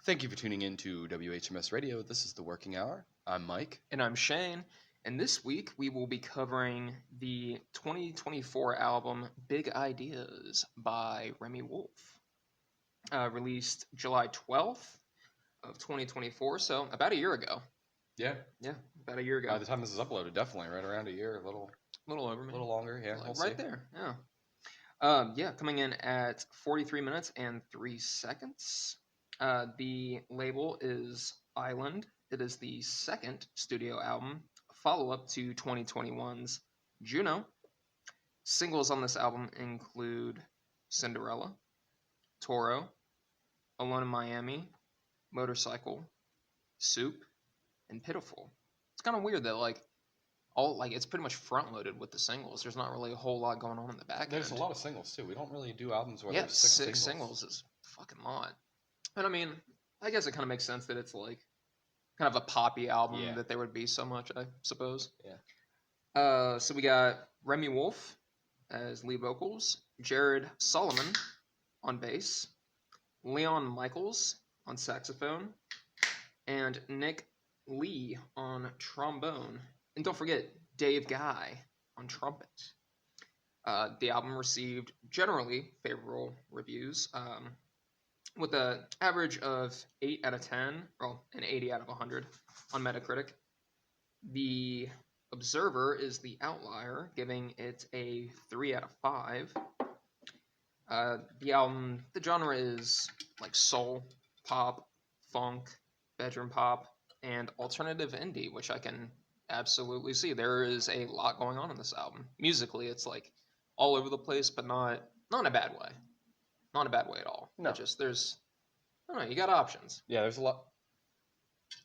Thank you for tuning in to WHMS Radio. This is The Working Hour. I'm Mike. And I'm Shane. And this week we will be covering the 2024 album Big Ideas by Remi Wolf. Released July 12th of 2024, so about a year ago. Yeah. Yeah, about a year ago. By the time this is uploaded, definitely right around a year, a little over, maybe. A little longer, yeah. Like we'll right see. there, yeah. Coming in at 43 minutes and 3 seconds. The label is Island. It is the second studio album, follow-up to 2021's Juno. Singles on this album include Cinderella, Toro, Alone in Miami, Motorcycle, Soup, and Pitiful. It's kind of weird that it's pretty much front-loaded with the singles. There's not really a whole lot going on in the back There's end. a lot of singles too. We don't really do albums where there's six singles is fucking lot. And I mean, I guess it kind of makes sense that it's like kind of a poppy album that there would be so much, I suppose. Yeah. So we got Remi Wolf as lead vocals, Jared Solomon on bass, Leon Michaels on saxophone, and Nick Lee on trombone. And don't forget Dave Guy on trumpet. The album received generally favorable reviews, with an average of 8 out of 10, an 80 out of 100 on Metacritic. The Observer is the outlier, giving it a 3 out of 5. The album, the genre is like soul, pop, funk, bedroom pop, and alternative indie, which I can absolutely see. There is a lot going on in this album. Musically, it's like all over the place, but not in a bad way. Not a bad way at all. No. There's, I don't know, you got options. Yeah, there's a lot.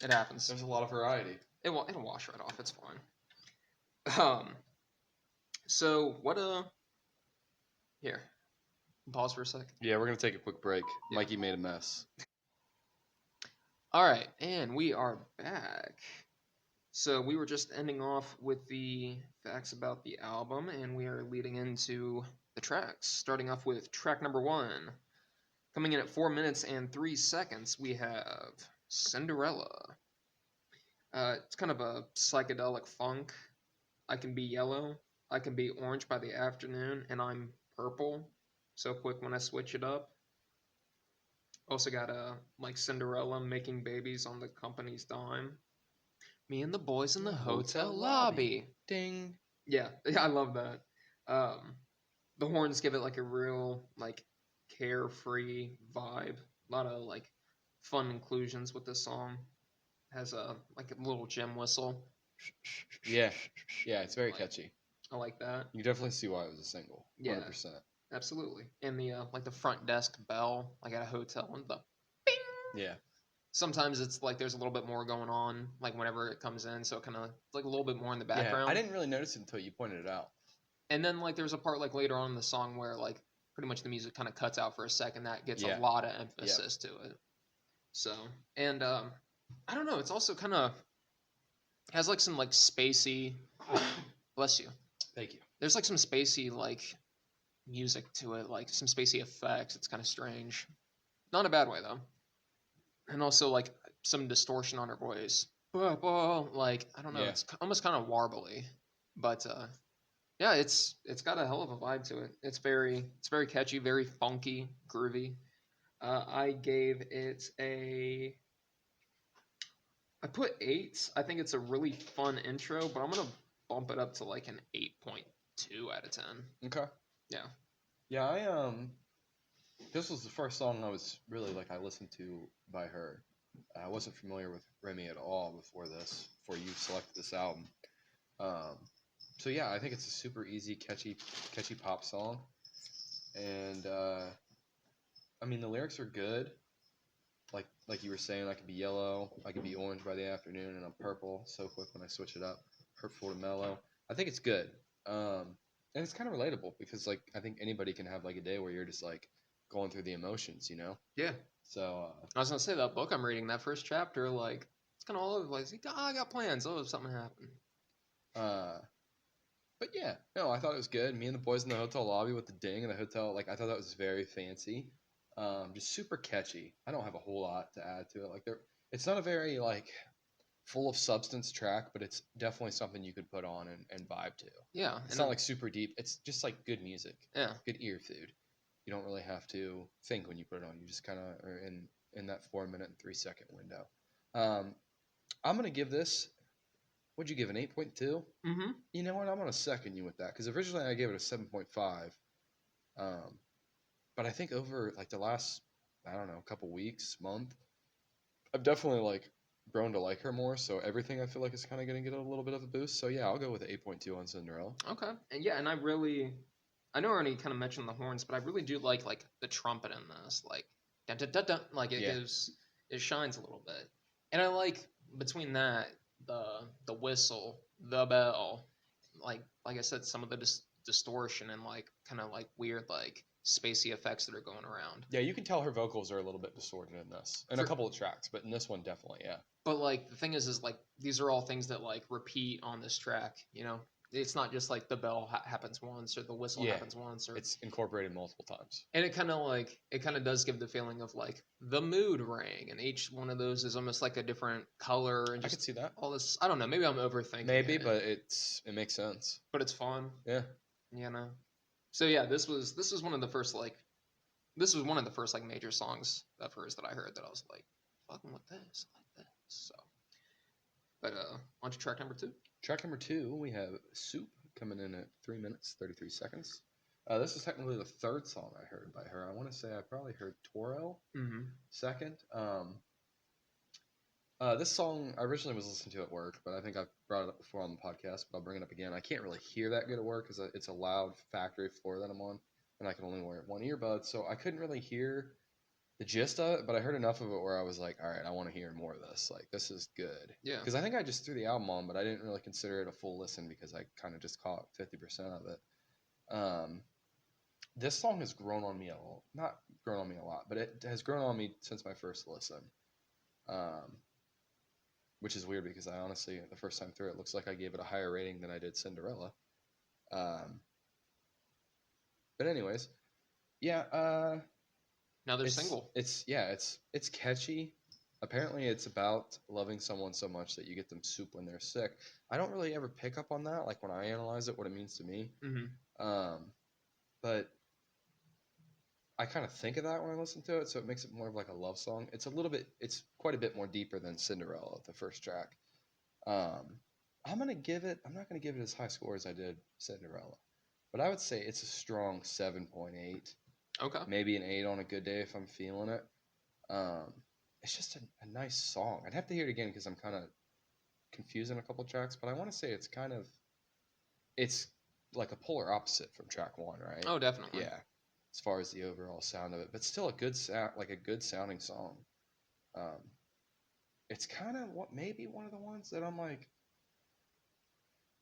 It happens. There's a lot of variety. It'll wash right off. It's fine. So what here. Pause for a sec. Yeah, we're gonna take a quick break. Yeah. Mikey made a mess. All right, and we are back. So we were just ending off with the facts about the album, and we are leading into the tracks. Starting off with track number 1. Coming in at 4 minutes and 3 seconds, we have Cinderella. It's kind of a psychedelic funk. I can be yellow, I can be orange by the afternoon, and I'm purple. So quick when I switch it up. Also got like Cinderella making babies on the company's dime. Me and the boys in the hotel lobby. Ding. Yeah, I love that. The horns give it like a real like carefree vibe. A lot of like fun inclusions with this song. Has a like a little gem whistle. Yeah, it's very catchy. I like that. You definitely see why it was a single. 100%. Absolutely. And the like the front desk bell, like at a hotel, and the bing. Yeah. Sometimes it's like there's a little bit more going on, like whenever it comes in, so it kind of like a little bit more in the background. Yeah, I didn't really notice it until you pointed it out. And then like there's a part like later on in the song where like pretty much the music kind of cuts out for a second. That gets a lot of emphasis to it. So, and I don't know. It's also kind of has like some like spacey. Bless you. Thank you. There's like some spacey like music to it, like some spacey effects. It's kind of strange. Not in a bad way though. And also like some distortion on her voice. Like I don't know. It's almost kind of warbly, but yeah, it's got a hell of a vibe to it. It's very catchy, very funky, groovy. I gave it I put 8. I think it's a really fun intro, but I'm gonna bump it up to like an 8.2 out of 10. Okay. Yeah. Yeah, this was the first song I was really I listened to by her. I wasn't familiar with Remi at all before you selected this album. So yeah, I think it's a super easy, catchy pop song. And I mean the lyrics are good. Like you were saying, I could be yellow, I could be orange by the afternoon, and I'm purple so quick when I switch it up. Hurtful to mellow. I think it's good. And it's kind of relatable because I think anybody can have a day where you're just going through the emotions, Yeah. So I was gonna say that book I'm reading, that first chapter, it's kind of all over the place. I got plans. Oh, if something happened. But yeah, no, I thought it was good. Me and the boys in the hotel lobby with the ding in the hotel, I thought that was very fancy. Just super catchy. I don't have a whole lot to add to it. Like it's not a very like full of substance track, but it's definitely something you could put on and vibe to. Yeah, It's not like super deep. It's just like good music. Yeah. Good ear food. You don't really have to think when you put it on. You just kind of are in that 4 minute and 3 second window. I'm gonna give this. What'd you give an 8.2? Mm-hmm. You know what? I'm gonna second you with that because originally I gave it a 7.5. But I think over like the last I don't know couple weeks, month, I've definitely like grown to like her more. So everything I feel like is kind of gonna get a little bit of a boost. So yeah, I'll go with 8.2 on Cinderella. Okay. And yeah, and I know I already kind of mentioned the horns, but I really do like the trumpet in this, like dun dun dun dun, like Yeah. it shines a little bit, and I like between that the whistle, the bell, like I said, some of the distortion and like kind of like weird like spacey effects that are going around. Yeah, you can tell her vocals are a little bit distorted in this, in a couple of tracks, but in this one definitely, yeah. But like the thing is like these are all things that like repeat on this track. You know, it's not just like the bell happens once or the whistle Yeah. happens once, or It's incorporated multiple times. and it kind of does give the feeling of like the mood ring, and each one of those is almost like a different color and I just could see that. all this. I don't know. Maybe I'm overthinking Maybe, it, but it makes sense. but it's fun. Yeah. You know. So yeah, this was one of the first like this was one of the first like major songs of hers that I heard that I was like fucking with this like this. So. But on to track number 2. Track number 2, we have Soup coming in at 3 minutes 33 seconds. This is technically the third song I heard by her. I want to say I probably heard Torel second. This song I originally was listening to at work, but I think I've brought it up before on the podcast, but I'll bring it up again. I can't really hear that good at work because it's a loud factory floor that I'm on, and I can only wear one earbud, so I couldn't really hear the gist of it, but I heard enough of it where I was like, all right, I want to hear more of this. Like, this is good. Yeah. Because I think I just threw the album on, but I didn't really consider it a full listen because I kind of just caught 50% of it. This song has grown on me a lot. Not grown on me a lot, but it has grown on me since my first listen. Which is weird because I honestly, the first time through it, looks like I gave it a higher rating than I did Cinderella. But anyways, yeah, Now they're single. It's catchy. Apparently, it's about loving someone so much that you get them soup when they're sick. I don't really ever pick up on that, like when I analyze it, what it means to me. But I kind of think of that when I listen to it, so it makes it more of like a love song. It's quite a bit more deeper than Cinderella, the first track. I'm not gonna give it as high score as I did Cinderella, but I would say it's a strong 7.8. Okay. Maybe an 8 on a good day if I'm feeling it. It's just a nice song. I'd have to hear it again because I'm kind of confusing a couple tracks, but I want to say it's like a polar opposite from track 1, right? Oh, definitely. Yeah, as far as the overall sound of it, but still a good sound, like a good sounding song. It's kind of maybe one of the ones that I'm like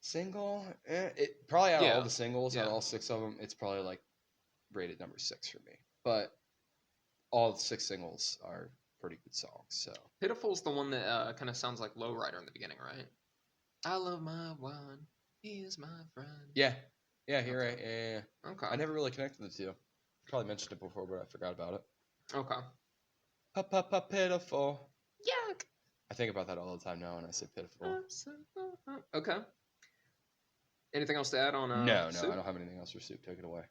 single. It probably out of all the singles, out of all 6 of them, it's probably like rated number 6 for me. But all 6 singles are pretty good songs. So Pitiful's the one that kind of sounds like Lowrider in the beginning, right? I love my one, he is my friend. Yeah, you're right. Yeah. Okay. I never really connected the two. Probably mentioned it before, but I forgot about it. Okay. Pitiful. Yuck. I think about that all the time now when I say pitiful. Okay. Anything else to add on? No, Soup? I don't have anything else for Soup. Take it away.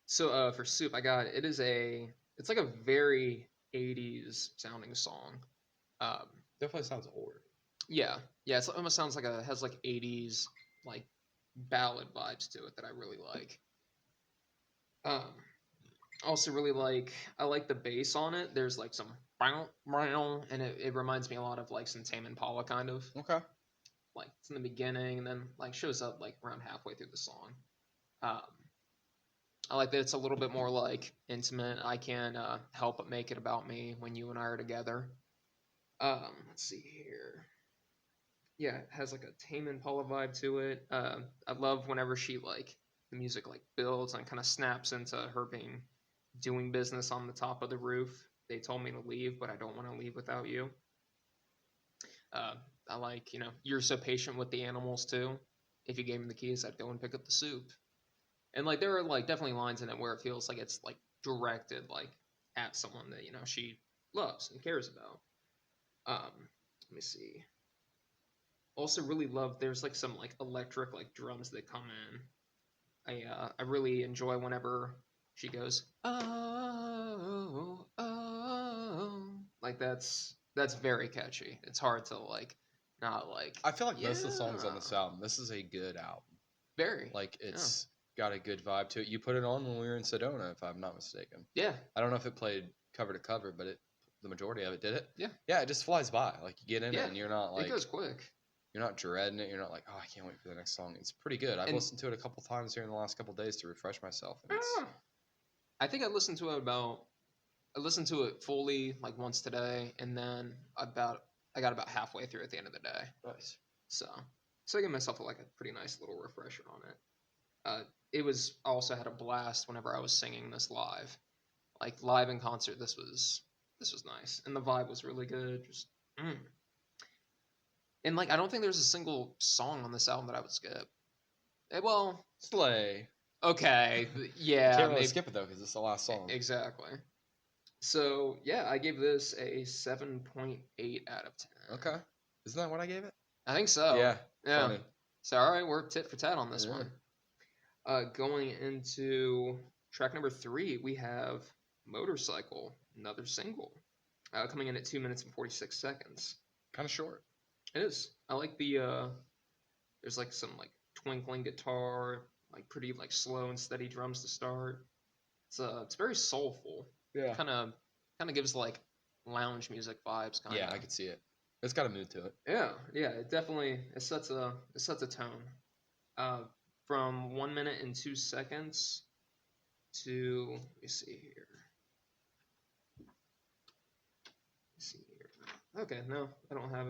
So for Soup, it's like a very 80s sounding song. Definitely sounds old. Yeah, it almost sounds like has like 80s like ballad vibes to it that I really like. Also really I like the bass on it. There's like some and it reminds me a lot of like some Tame Impala kind of. Okay. Like it's in the beginning and then like shows up like around halfway through the song. I like that it's a little bit more like intimate. I can help but make it about me when you and I are together. Let's see here. Yeah, it has like a Tame Impala vibe to it. I love whenever she like the music like builds and kind of snaps into her doing business on the top of the roof. They told me to leave, but I don't want to leave without you. I like, you're so patient with the animals too. If you gave me the keys, I'd go and pick up the soup. And like there are like definitely lines in it where it feels like it's like directed like at someone that she loves and cares about. Let me see. Also, really love. There's like some like electric like drums that come in. I really enjoy whenever she goes oh, like that's very catchy. It's hard to like not like. I feel like Yeah, most of the songs on this album, this is a good album. very Like yeah. it's got a good vibe to it. You put it on when we were in Sedona, if I'm not mistaken. Yeah, I don't know if it played cover to cover, but the majority of it did it. yeah, Yeah, it just flies by. Like you get in yeah. it and you're not like It goes quick. you're not dreading it. You're not like, oh, I can't wait for the next song. It's pretty good. I've And listened to it a couple times here in the last couple days to refresh myself. And it's I think I listened to it fully like once today, and then I got about halfway through at the end of the day. nice. So I gave myself like a pretty nice little refresher on it. It was I also had a blast whenever I was singing this live, like live in concert. This was nice, and the vibe was really good. Just and like I don't think there's a single song on this album that I would skip. Well, Slay. okay, yeah, Can't really maybe skip it though because it's the last song. exactly. So yeah, I gave this a 7.8 out of 10. Okay, isn't that what I gave it? I think so. Yeah. Yeah. Funny. So all right, we're tit for tat on this Yeah. one. Going into track number 3, we have Motorcycle, another single, coming in at 2 minutes and 46 seconds. Kind of short. It is. I like the there's like some like twinkling guitar, like pretty like slow and steady drums to start. It's very soulful. Yeah. Kind of gives like lounge music vibes. Kind of. Yeah, I could see it. It's got a mood to it. Yeah, it definitely it sets a tone. From 1 minute and 2 seconds to let me see here. Okay, no, I don't have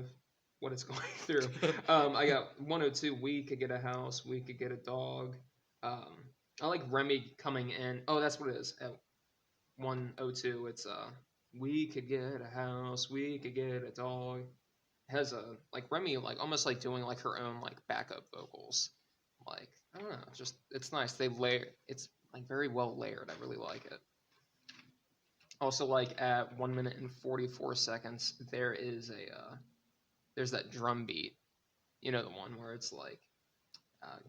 what it's going through. I got 102. We could get a house. We could get a dog. I like Remi coming in. Oh, that's what it is. At 102, it's we could get a house. We could get a dog. Has a like Remi like almost like doing like her own like backup vocals. Like I don't know, just it's nice. They layer. It's like very well layered. I really like it. Also, like at 1 minute and 44 seconds, there is there's that drum beat. You know the one where it's like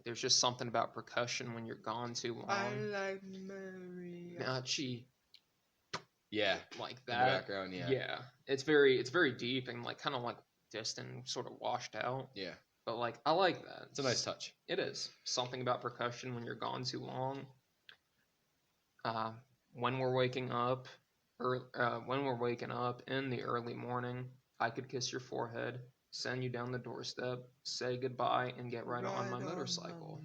there's just something about percussion when you're gone too long. I like mariachi. Yeah, like that. In the background, yeah. Yeah, it's very deep and like kind of like distant, sort of washed out. Yeah. But like I like that. It's a nice touch. It is something about percussion when you're gone too long. When we're waking up, in the early morning, I could kiss your forehead, send you down the doorstep, say goodbye, and get right on my motorcycle.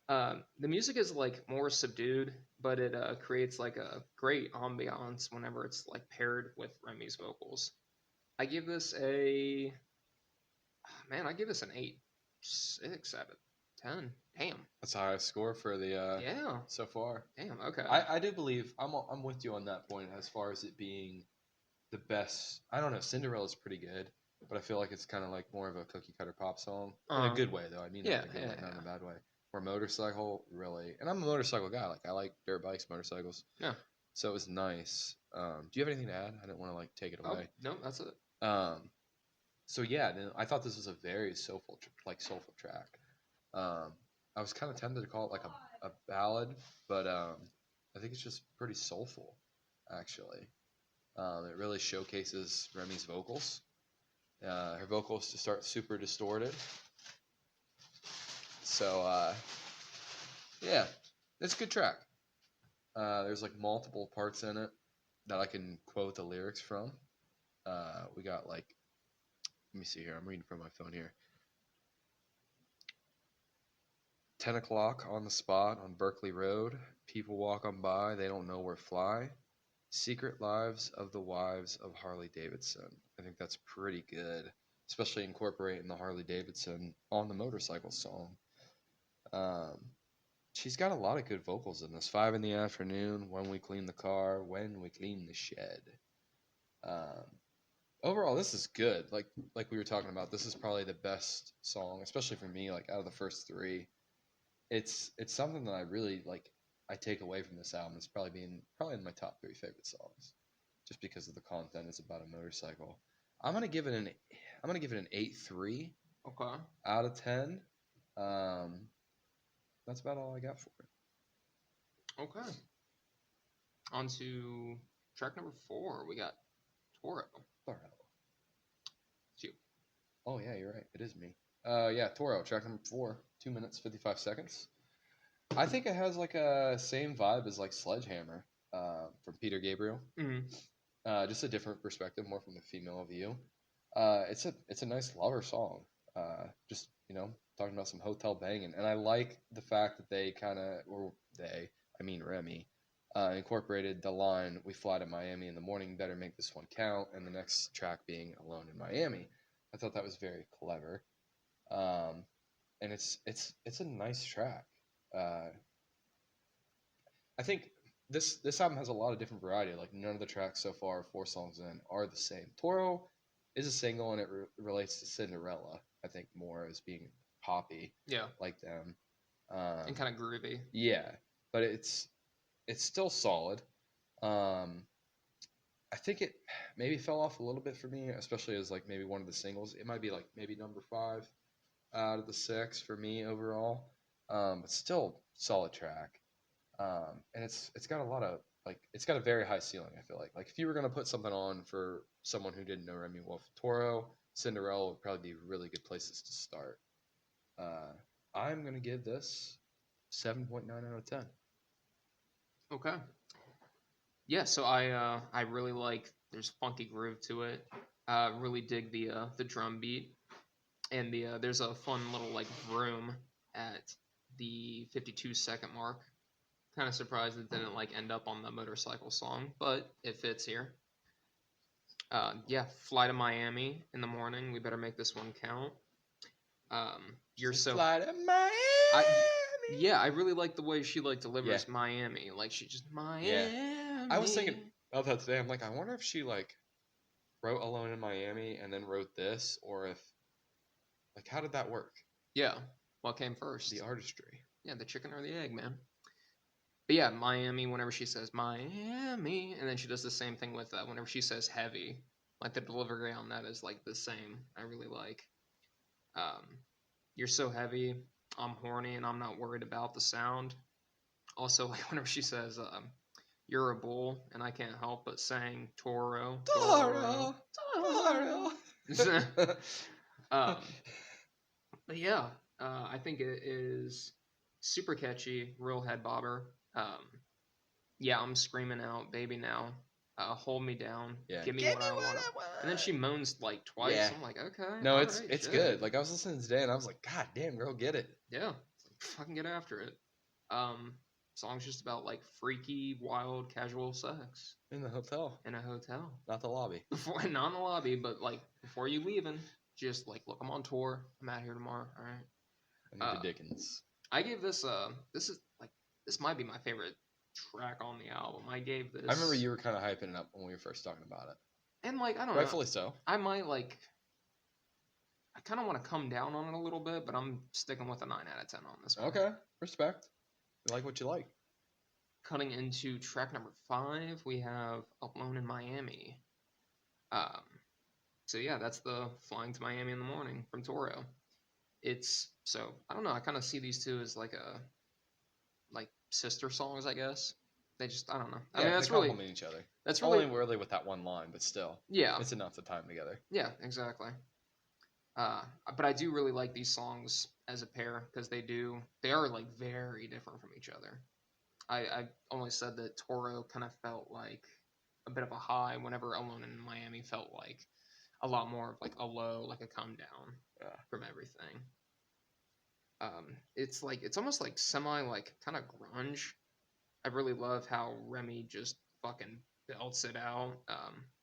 The music is like more subdued, but it creates like a great ambiance whenever it's like paired with Remi's vocals. I give this an 8.6 out of 10. Damn. That's a high score for the Yeah. so far. Damn. Okay. I do believe I'm with you on that point as far as it being the best. I don't know. Cinderella's pretty good, but I feel like it's kind of like more of a cookie cutter pop song in a good way though. I mean, that in a good way, not in a bad way. Or Motorcycle, really, and I'm a motorcycle guy. Like I like dirt bikes, motorcycles. Yeah. So it was nice. Do you have anything to add? I didn't want to like take it away. No, that's it. So yeah, I thought this was a very soulful track. I was kind of tempted to call it like a ballad, but I think it's just pretty soulful, actually. It really showcases Remi's vocals. Her vocals to start super distorted. So yeah, it's a good track. There's like multiple parts in it that I can quote the lyrics from. We got like, let me see here. I'm reading from my phone here. 10 o'clock on the spot on Berkeley Road. People walk on by. They don't know where fly. Secret lives of the wives of Harley Davidson. I think that's pretty good, especially incorporating the Harley Davidson on the motorcycle song. She's got a lot of good vocals in this. 5 in the afternoon, when we clean the car, when we clean the shed. Overall, this is good. Like we were talking about, this is probably the best song, especially for me. Like out of the first 3, it's something that I really like I take away from this album is probably in my top 3 favorite songs, just because of the content is about a motorcycle. I'm gonna give it an 8.3 Okay. out of 10. Um, that's about all I got for it. Okay. On to track number 4. We got Toro. Toro. It's you. Oh yeah, you're right. It is me. Yeah, Toro, track number 4, 2 minutes 55 seconds. I think it has like a same vibe as like Sledgehammer, from Peter Gabriel. Mm-hmm. Just a different perspective, more from the female view. It's a nice lover song. Just talking about some hotel banging, and I like the fact that I mean Remi, incorporated the line "We fly to Miami in the morning, better make this one count," and the next track being "Alone in Miami." I thought that was very clever, and it's a nice track. Uh, I think this album has a lot of different variety. Like none of the tracks so far, 4 songs in, are the same. Toro is a single, and it relates to Cinderella. I think more as being poppy, Yeah. like them, And kind of groovy. yeah. But it's still solid. Um, I think it maybe fell off a little bit for me, especially as like maybe one of the singles. It might be like maybe number 5 out of the 6 for me overall. But still solid track. And it's got a lot of it's got a very high ceiling. I feel like if you were gonna put something on for someone who didn't know Remi Wolf, Toro, Cinderella would probably be really good places to start. I'm gonna give this 7.9 out of 10. Okay. Yeah, so I really like there's funky groove to it. Really dig the drum beat, and there's a fun little like vroom at the 52-second mark. Kind of surprised it didn't like end up on the motorcycle song, but it fits here. Yeah, fly to Miami in the morning. We better make this one count. You're so fly to Miami. yeah, I really like the way she like delivers Miami. Like she just Miami. Yeah. I was thinking of that today. I'm like, I wonder if she like wrote Alone in Miami and then wrote this, or if like how did that work? Yeah, what came first? The artistry. Yeah, the chicken or the egg, man. But yeah, Miami. Whenever she says Miami, and then she does the same thing with whenever she says heavy. Like the delivery on that is like the same. I really like. You're so heavy. I'm horny, and I'm not worried about the sound. Also, like whenever she says, "You're a bull," and I can't help but saying Toro, Toro, Toro. But yeah, I think it is super catchy, real head bobber. Yeah, I'm screaming out, "Baby now, hold me down, Yeah. give me what I want." And then she moans like twice. Yeah. I'm like, okay, No, all it's right, it's shit. good. Like I was listening today, and I was like, God damn, girl, get it. Yeah, fucking get after it. Song's just about like freaky, wild, casual sex In the hotel, in a hotel. not the lobby. Not in the lobby, but like before you leaving, just like look, I'm on tour. I'm out here tomorrow. All right. I need the Dickens. I gave this this might be my favorite track on the album. I gave this. I remember you were kind of hyping it up when we were first talking about it. And like I don't Rightfully know. so. I might like. I kind of want to come down on it a little bit, but I'm sticking with a 9 out of 10 on this one. Okay, respect. You like what you like. Cutting into track number 5, we have Alone in Miami. So yeah, that's the Flying to Miami in the Morning from Toro. It's so I don't know. I kind of see these two as like sister songs, I guess. They just I don't know. Yeah, I mean that's they really complement each other. that's really only really with that one line, but still, yeah it's enough to time together. yeah exactly. But I do really like these songs as a pair because they are like very different from each other. I only said that Toro kind of felt like a bit of a high, whenever Alone in Miami felt like a lot more of like a low, like a come down from everything. It's almost like semi like kind of grunge. I really love how Remi just fucking belts it out.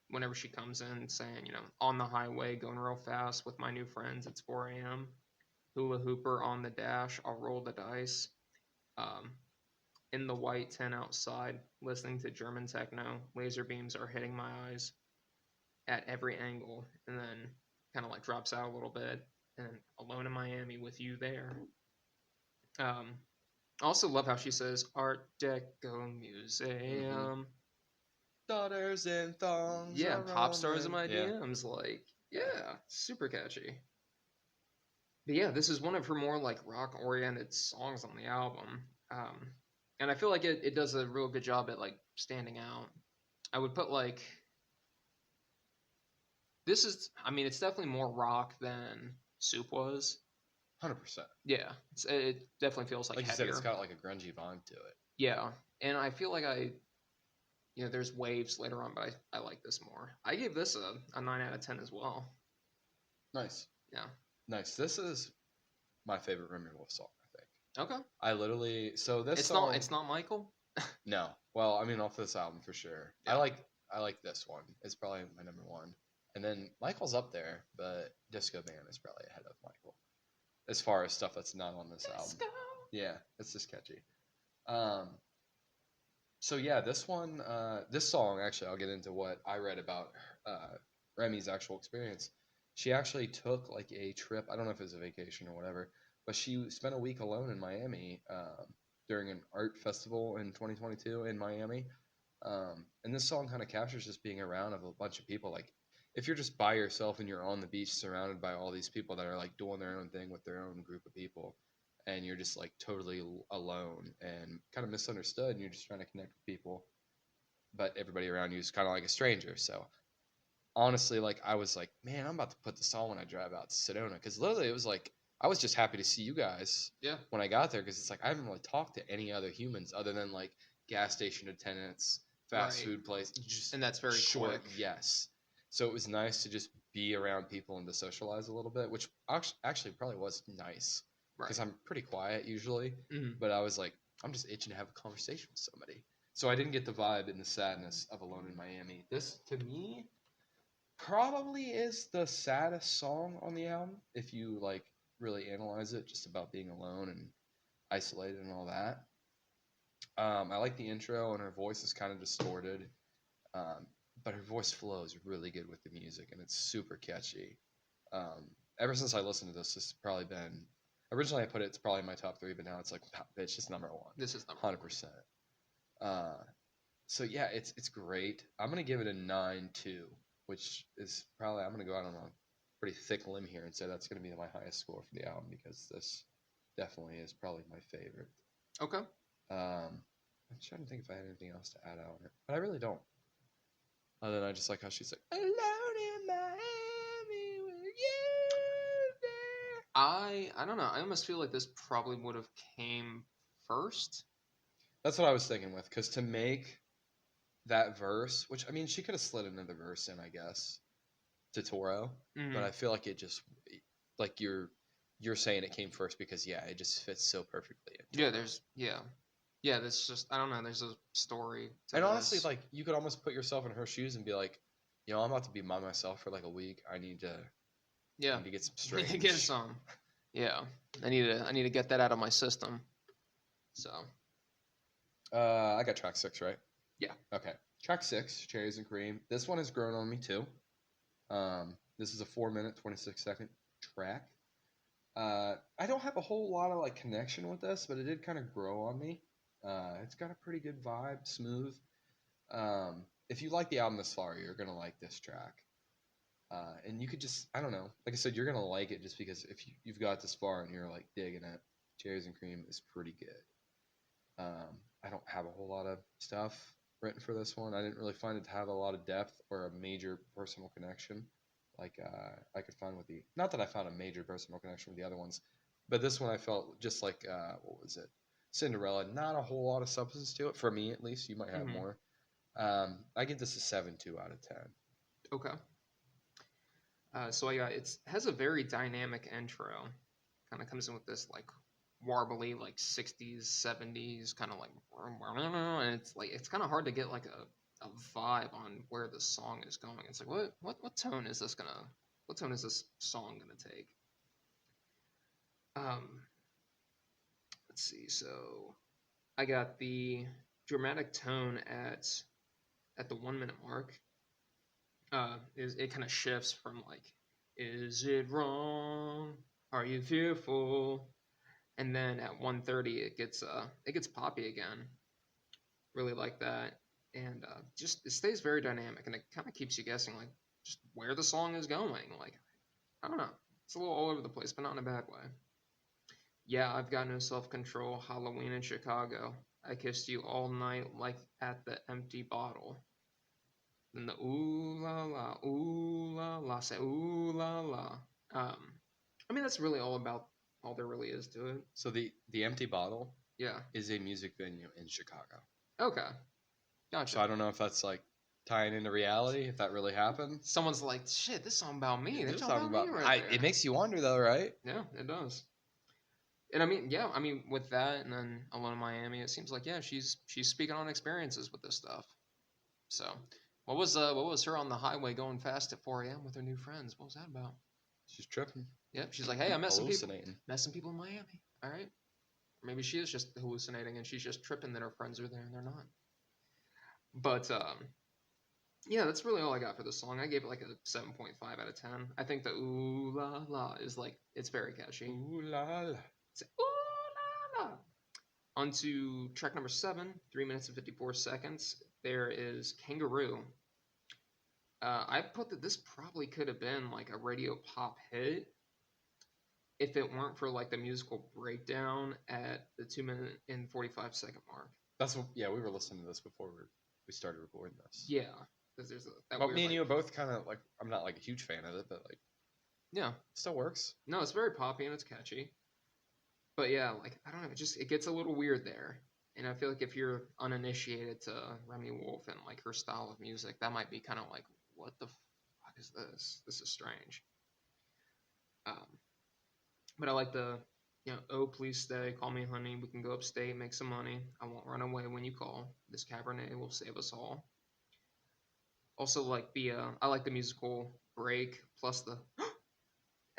Whenever she comes in saying, on the highway, going real fast with my new friends, it's 4 a.m. Hula hooper on the dash, I'll roll the dice. In the white tent outside, listening to German techno, laser beams are hitting my eyes at every angle, and then kind of like drops out a little bit, and Alone in Miami with you there. I also love how she says Art Deco Museum. Daughters and thongs. Yeah, are pop stars in rolling. my Yeah. DMs. Like, yeah, super catchy. But yeah, this is one of her more like rock oriented songs on the album. And I feel like it does a real good job at like standing out. I would put like this is I mean it's definitely more rock than Soup was. 100%. Yeah, it definitely feels like Like you said, heavier. it's got like a grungy vibe to it. Yeah, and I feel like there's waves later on, but I like this more. I gave this a 9 out of 10 as well. Nice. Yeah. Nice. This is my favorite Remi Wolf song, I think. Okay. I literally this It's song. not it's not Michael. No. Well, I mean, off this album for sure. Yeah. I like this one. It's probably my number one. And then Michael's up there, but Disco Band is probably ahead of Michael as far as stuff that's not on this album. Yeah, it's just catchy. Um, so yeah, this one, this song actually, I'll get into what I read about Remi's actual experience. She actually took like a trip. I don't know if it was a vacation or whatever, but she spent a week alone in Miami during an art festival in 2022 in Miami. And this song kind of captures just being around of a bunch of people. Like if you're just by yourself and you're on the beach surrounded by all these people that are like doing their own thing with their own group of people, and you're just like totally alone and kind of misunderstood, and you're just trying to connect with people, but everybody around you is kind of like a stranger. So honestly, like I was like, man, I'm about to put this on when I drive out to Sedona, because literally it was like I was just happy to see you guys. Yeah. When I got there, because it's like I haven't really talked to any other humans other than like gas station attendants, fast Right. food place, just And that's very short. quick. Yes. So it was nice to just be around people and to socialize a little bit, which actually probably was nice because Right. I'm pretty quiet usually. Mhm. But I was like, I'm just itching to have a conversation with somebody. So I didn't get the vibe and the sadness of Alone in Miami. This, to me, probably is the saddest song on the album if you like really analyze it, just about being alone and isolated and all that. I like the intro, and her voice is kind of distorted, um, but her voice flows really good with the music, and it's super catchy. Ever since I listened to this, has probably been. Originally, I put it's probably my top three, but now it's like it's just number one. This is number 100%. So yeah, it's great. I'm gonna give it a 9.2, which is probably I'm gonna go out on a pretty thick limb here and say that's gonna be my highest score for the album, because this definitely is probably my favorite. Okay. I'm trying to think if I had anything else to add on it, but I really don't. Other than I just like how she's like, "Alone in Miami with you there." I don't know. I almost feel like this probably would have came first. That's what I was thinking with, because to make that verse, which I mean, she could have slid another verse in, I guess, to Toro, Mhm. but I feel like it just like you're saying it came first because yeah, it just fits so perfectly. Yeah, yeah, that's just I don't know. There's a story to And honestly, this. like you could almost put yourself in her shoes and be like, I'm about to be by myself for like a week. I need to Yeah, get some need strange. to get some. Yeah, I need to get that out of my system. So I got track 6 right. yeah. Okay, track 6, Cherries and Cream. This one has grown on me too. This is a 4-minute 26-second track. I don't have a whole lot of like connection with this, but it did kind of grow on me. It's got a pretty good vibe, smooth. If you like the album this far, you're gonna like this track. And you could just, I don't know, like I said, you're gonna like it just because if you've got this far and you're like digging it. Cherries and Cream is pretty good. I don't have a whole lot of stuff written for this one. I didn't really find it to have a lot of depth or a major personal connection, like I could find with the. Not that I found a major personal connection with the other ones, but this one I felt just like what was it? Cinderella. Not a whole lot of substance to it for me, at least. You might have Mhm. more. I give this a 7.2 out of 10. Okay. So it has a very dynamic intro. Kind of comes in with this like warbly like 60s 70s kind of like and it's kind of hard to get like a vibe on where the song is going. It's like what tone is this song gonna take? Um, let's see. So I got the dramatic tone at the 1 minute mark. Is it kind of shifts from like, is it wrong? Are you fearful? and then at 1:30 it gets poppy again. Really like that, and just it stays very dynamic, and it kind of keeps you guessing like just where the song is going. Like I don't know, it's a little all over the place, but not in a bad way. Yeah, I've got no self control. Halloween in Chicago. I kissed you all night like at the empty bottle. Then the ooh la la, say ooh la la. I mean that's really all there really is to it. So the Empty Bottle Yeah. is a music venue in Chicago. Okay. Gotcha. So I don't know if that's like tying into reality, if that really happened. Someone's like, shit, this song about me. They're There's talking something about me right there. It makes you wonder though, right? Yeah, it does. And I mean, yeah, I mean, with that, and then Alone in Miami, it seems like yeah, she's speaking on experiences with this stuff. So, what was her on the highway going fast at 4 a.m. with her new friends? What was that about? She's tripping. Yep, she's like, hey, I met some people, Hallucinating. in Miami. All right, or maybe she is just hallucinating and she's just tripping that her friends are there and they're not. But yeah, that's really all I got for this song. I gave it like a 7.5 out of 10. I think the ooh la la is like it's very catchy. Ooh la la. It's ooh la la. On to track number 7, 3 minutes and 54 seconds. There is Kangaroo. I put that this probably could have been like a radio pop hit if it weren't for like the musical breakdown at the 2 minute and 45 second mark. That's what. Yeah, we were listening to this before we started recording this. Yeah, because there's that. Well, weird, me and like, you are both kind of like. I'm not like a huge fan of it, but like. Yeah. It still works. No, it's very poppy and it's catchy. But yeah, like I don't know, it gets a little weird there. And I feel like if you're uninitiated to Remi Wolf and like her style of music, that might be kind of like, what the fuck is this? This is strange. But I like the, oh please stay, call me honey, we can go upstate, make some money. I won't run away when you call. This Cabernet will save us all. Also like I like the musical break plus the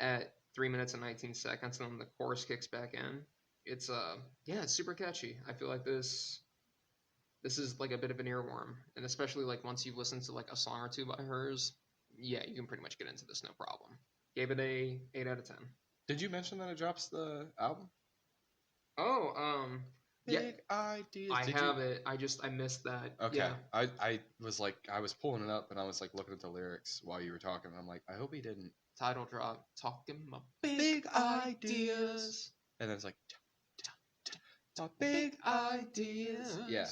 at 3 minutes and 19 seconds, and then the chorus kicks back in. It's it's super catchy. I feel like this is like a bit of an earworm, and especially like once you've listened to like a song or two by hers, yeah, you can pretty much get into this no problem. Gave it a 8 out of 10. Did you mention that it drops the album? Oh, Big yeah, Ideas. I have it. I missed that. Okay. Yeah. I was like, I was pulling it up and I was like looking at the lyrics while you were talking. And I'm like, I hope he didn't. Title drop, talking my Big ideas. And then it's like, my big ideas. Yeah.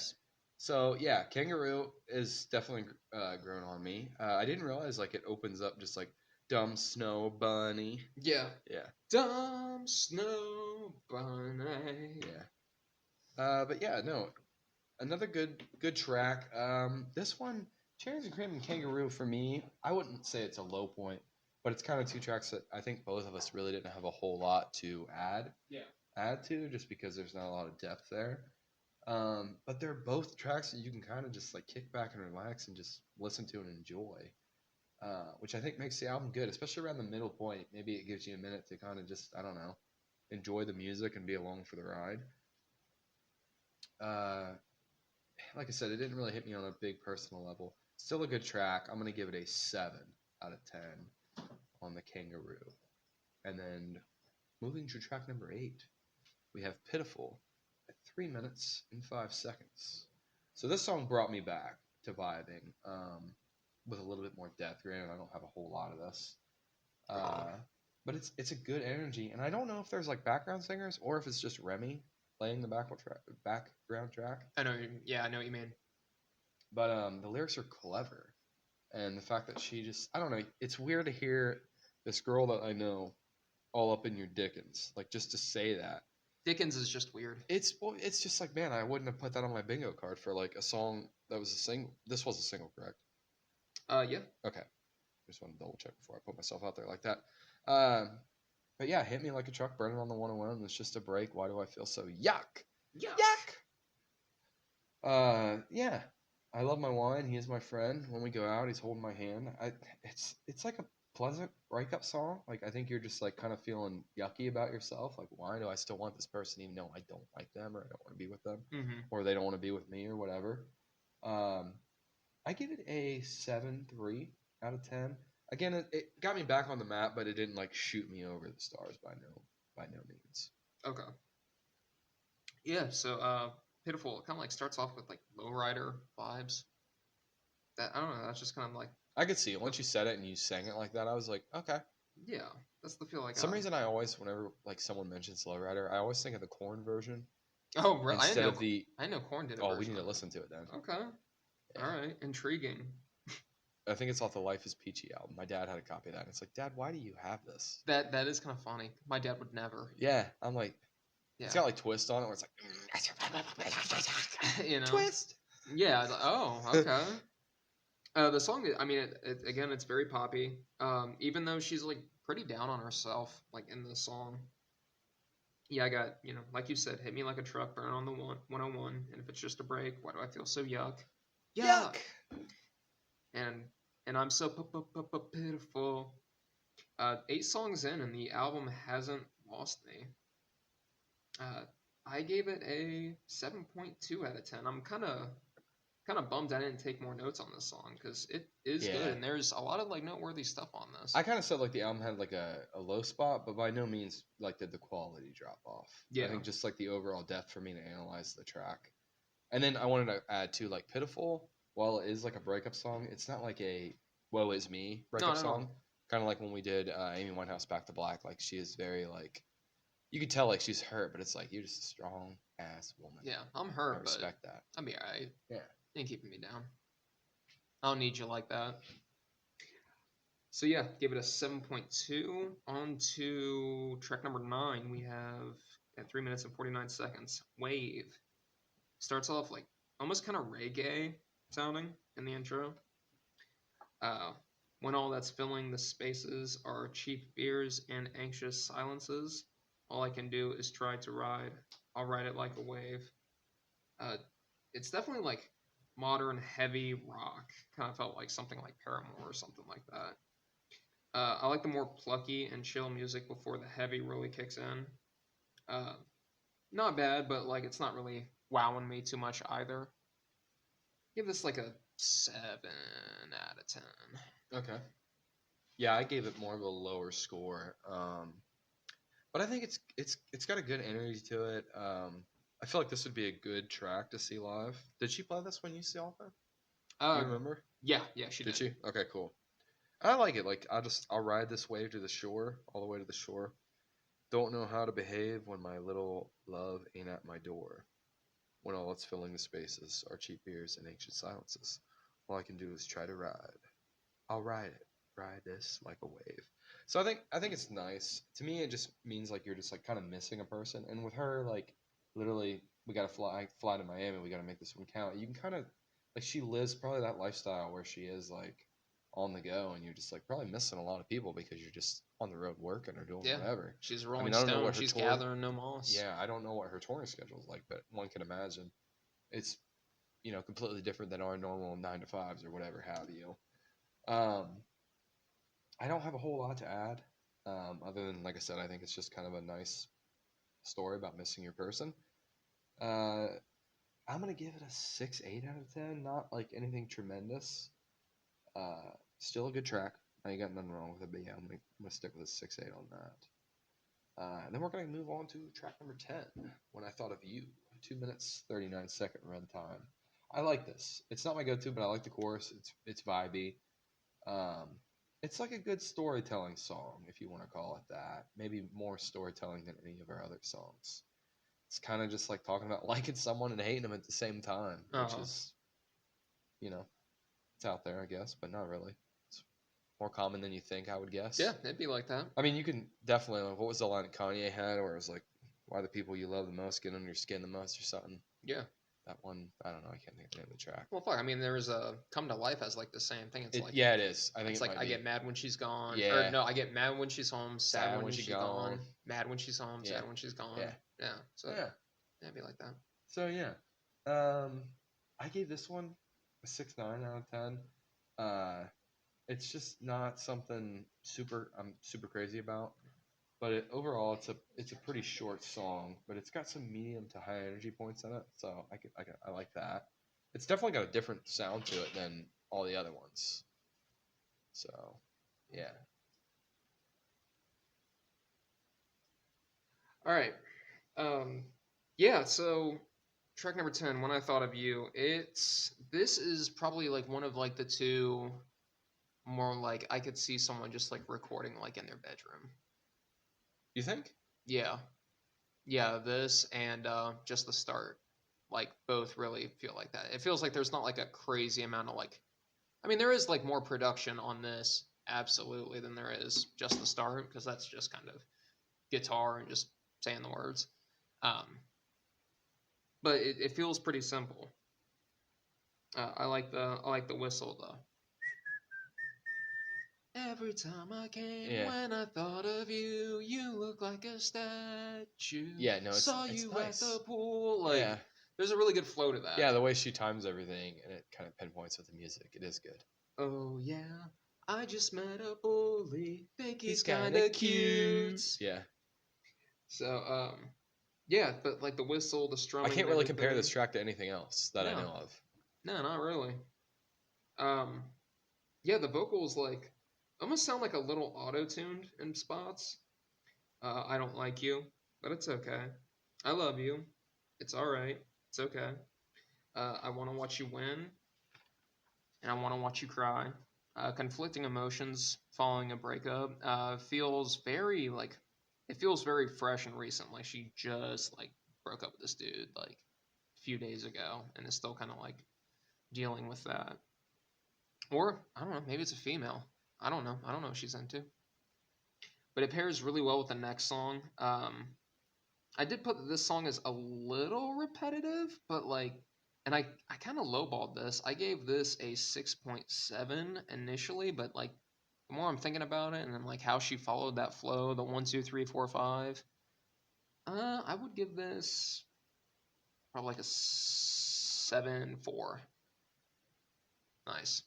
So yeah, Kangaroo is definitely grown on me. I didn't realize like it opens up just like dumb snow bunny. Yeah. Yeah. Dumb snow bunny. Yeah. But yeah, no, another good track. This one, Cherries and Cream and Kangaroo for me, I wouldn't say it's a low point, but it's kind of two tracks that I think both of us really didn't have a whole lot to add to, just because there's not a lot of depth there. But they're both tracks that you can kind of just like kick back and relax and just listen to and enjoy, which I think makes the album good, especially around the middle point. Maybe it gives you a minute to kind of just, I don't know, enjoy the music and be along for the ride. Like I said, it didn't really hit me on a big personal level. Still a good track. I'm going to give it a 7 out of 10 on the Kangaroo. And then moving to track number 8, we have Pitiful at 3 minutes and 5 seconds. So this song brought me back to vibing with a little bit more depth. Granted, I don't have a whole lot of this. But it's a good energy. And I don't know if there's like background singers or if it's just Remi playing the background track. I know what you mean. But the lyrics are clever. And the fact that she just, I don't know, it's weird to hear this girl that I know all up in your Dickens. Like, just to say that. Dickens is just weird. It's just like, man, I wouldn't have put that on my bingo card for like a song that was a single. This was a single, correct? Yeah. Okay. Just want to double check before I put myself out there like that. But yeah, hit me like a truck burning on the 101. It's just a break. Why do I feel so yuck? Yuck! Yeah. I love my wine. He is my friend. When we go out, he's holding my hand. It's like a pleasant breakup song. Like, I think you're just like kind of feeling yucky about yourself. Like, why do I still want this person even though I don't like them or I don't want to be with them, or they don't want to be with me or whatever? I give it a 7.3 out of 10. Again, it got me back on the map, but it didn't like shoot me over the stars by no means. Okay. Yeah, so Pitiful, it kind of like starts off with like lowrider vibes. That I don't know, that's just kind of like I could see it. the, Once you said it and you sang it like that, I was like, okay. yeah, that's the feel I Some got. reason I always, whenever like someone mentions Lowrider, I always think of the Corn version Oh, really? instead of the. I didn't know Korn did a Oh, we version need to of listen to it then. it. Okay, all Yeah, right, intriguing. I think it's off the Life Is Peachy album. My dad had a copy of that. And it's like, Dad, why do you have this? That is kind of funny. My dad would never. Yeah, I'm like, it's Yeah, got like twist on it where it's like you know. twist. Yeah. I was like, oh, okay. The song, I mean, again, it's very poppy. Even though she's like pretty down on herself, like in the song. Yeah, I got, like you said, hit me like a truck, burn on the 101, and if it's just a break, why do I feel so yuck? Yuck. And and I'm so pitiful. 8 songs in, and the album hasn't lost me. Uh, I gave it a 7.2 out of 10. I'm kind of bummed I didn't take more notes on this song because it is good, Yeah. and there's a lot of like noteworthy stuff on this. I kind of said like the album had like a low spot, but by no means like did the quality drop off. Yeah. I think just like the overall depth for me to analyze the track. And then I wanted to add too, like Pitiful, while it is like a breakup song, it's not like a woe is me breakup Not at all. song. Kind of like when we did Amy Winehouse Back to Black. Like she is very like, you could tell like she's hurt, but it's like you're just a strong ass woman. Yeah, I'm I hurt, but respect that. I'll be alright. Yeah. You ain't keeping me down. I don't need you like that. So yeah, give it a 7.2. On to track number 9. We have at 3 minutes and 49 seconds. Wave. Starts off like almost kind of reggae sounding in the intro. When all that's filling the spaces are cheap fears and anxious silences, all I can do is try to ride. I'll ride it like a wave. Uh, it's definitely like modern heavy rock. Kind of felt like something like Paramore or something like that. I like the more plucky and chill music before the heavy really kicks in. Uh, Not bad, but like it's not really wowing me too much either. Give this like a 7 out of 10. Okay. Yeah, I gave it more of a lower score. But I think it's got a good energy to it. I feel like this would be a good track to see live. Did she play this when you saw her? Do you remember? Yeah, she Did did. she? Okay, cool. I like it. Like I'll ride this wave to the shore, all the way to the shore. Don't know how to behave when my little love ain't at my door. When all that's filling the spaces are cheap beers and anxious silences. All I can do is try to ride. I'll ride it. Ride this like a wave. So I think it's nice. To me, it just means like you're just like kind of missing a person. And with her, like literally, we gotta fly to Miami. We gotta make this one count. You can kind of like she lives probably that lifestyle where she is like on the go, and you're just like probably missing a lot of people because you're just on the road working or doing Yeah, whatever. she's a I Rolling mean, I don't know Stone. what her She's tour. gathering no moss. Yeah, I don't know what her touring schedule is like, but one can imagine it's completely different than our normal 9 to 5s or whatever have you. Um, I don't have a whole lot to add, other than like I said, I think it's just kind of a nice story about missing your person. Uh, I'm gonna give it a 6, 8 out of 10. Not like anything tremendous. Still a good track. I ain't got nothing wrong with it, but yeah, I'm gonna stick with a 6, 8 on that. And then we're gonna move on to track number 10. When I Thought of You, 2 minutes 39-second run time. I like this. It's not my go-to, but I like the chorus. It's vibey. Um, it's like a good storytelling song, if you want to call it that. Maybe more storytelling than any of our other songs. It's kind of just like talking about liking someone and hating them at the same time, which is, it's out there, I guess, but not really. It's more common than you think, I would guess. Yeah, it'd be like that. I mean, you can definitely, like, what was the line that Kanye had where it was like, why the people you love the most get under your skin the most or something? Yeah. That one, I don't know, I can't think of the name of the track. Well, fuck. I mean, there's a Come to Life has like the same thing. It's like Yeah, it is. I think it's it like might I be. get mad when she's gone. Yeah. Or no, I get mad when she's home, sad when she's gone, gone. mad when she's home, Yeah. sad when she's gone. Yeah. Yeah. So Yeah. it'd be like that. So yeah, I gave this one a 6, 9 out of 10. It's just not something I'm super crazy about, but overall it's a pretty short song, but it's got some medium to high energy points in it, so I like that. It's definitely got a different sound to it than all the other ones. So yeah. All right. Yeah, so track number 10, When I Thought of You, this is probably like one of like the two more like I could see someone just like recording like in their bedroom. You think? Yeah. Yeah, this and just the start. Like both really feel like that. It feels like there's not like a crazy amount of like I mean there is like more production on this absolutely than there is just the start because that's just kind of guitar and just saying the words. Um but it feels pretty simple. I like the whistle though. Every time I came, Yeah. when I thought of you, you look like a statue. Yeah, no, Saw it's you nice. at the pool. Like, Yeah. there's a really good flow to that. Yeah, the way she times everything and it kind of pinpoints with the music. It is good. Oh yeah, I just met a bully. Think he's kind of cute. Yeah. So yeah, but like the whistle, the I strumming, can't and really compare this everything. track to anything else that I No, know of. no, not really. Um, yeah, the vocals like almost sound like a little auto-tuned in spots. I don't like you, but it's okay. I love you. It's all right. It's okay. I want to watch you win, and I want to watch you cry. Conflicting emotions following a breakup feels very like it feels very fresh and recent. Like she just like broke up with this dude like a few days ago, and is still kind of like dealing with that. Or I don't know, maybe it's a female. I don't know. I don't know what she's into. But it pairs really well with the next song. I did put that this song is a little repetitive, but like, and I kind of lowballed this. I gave this a 6.7 initially, but like, the more I'm thinking about it, and then like how she followed that flow, the 1, 2, 3, 4, 5, I would give this probably like a 7.4. Nice.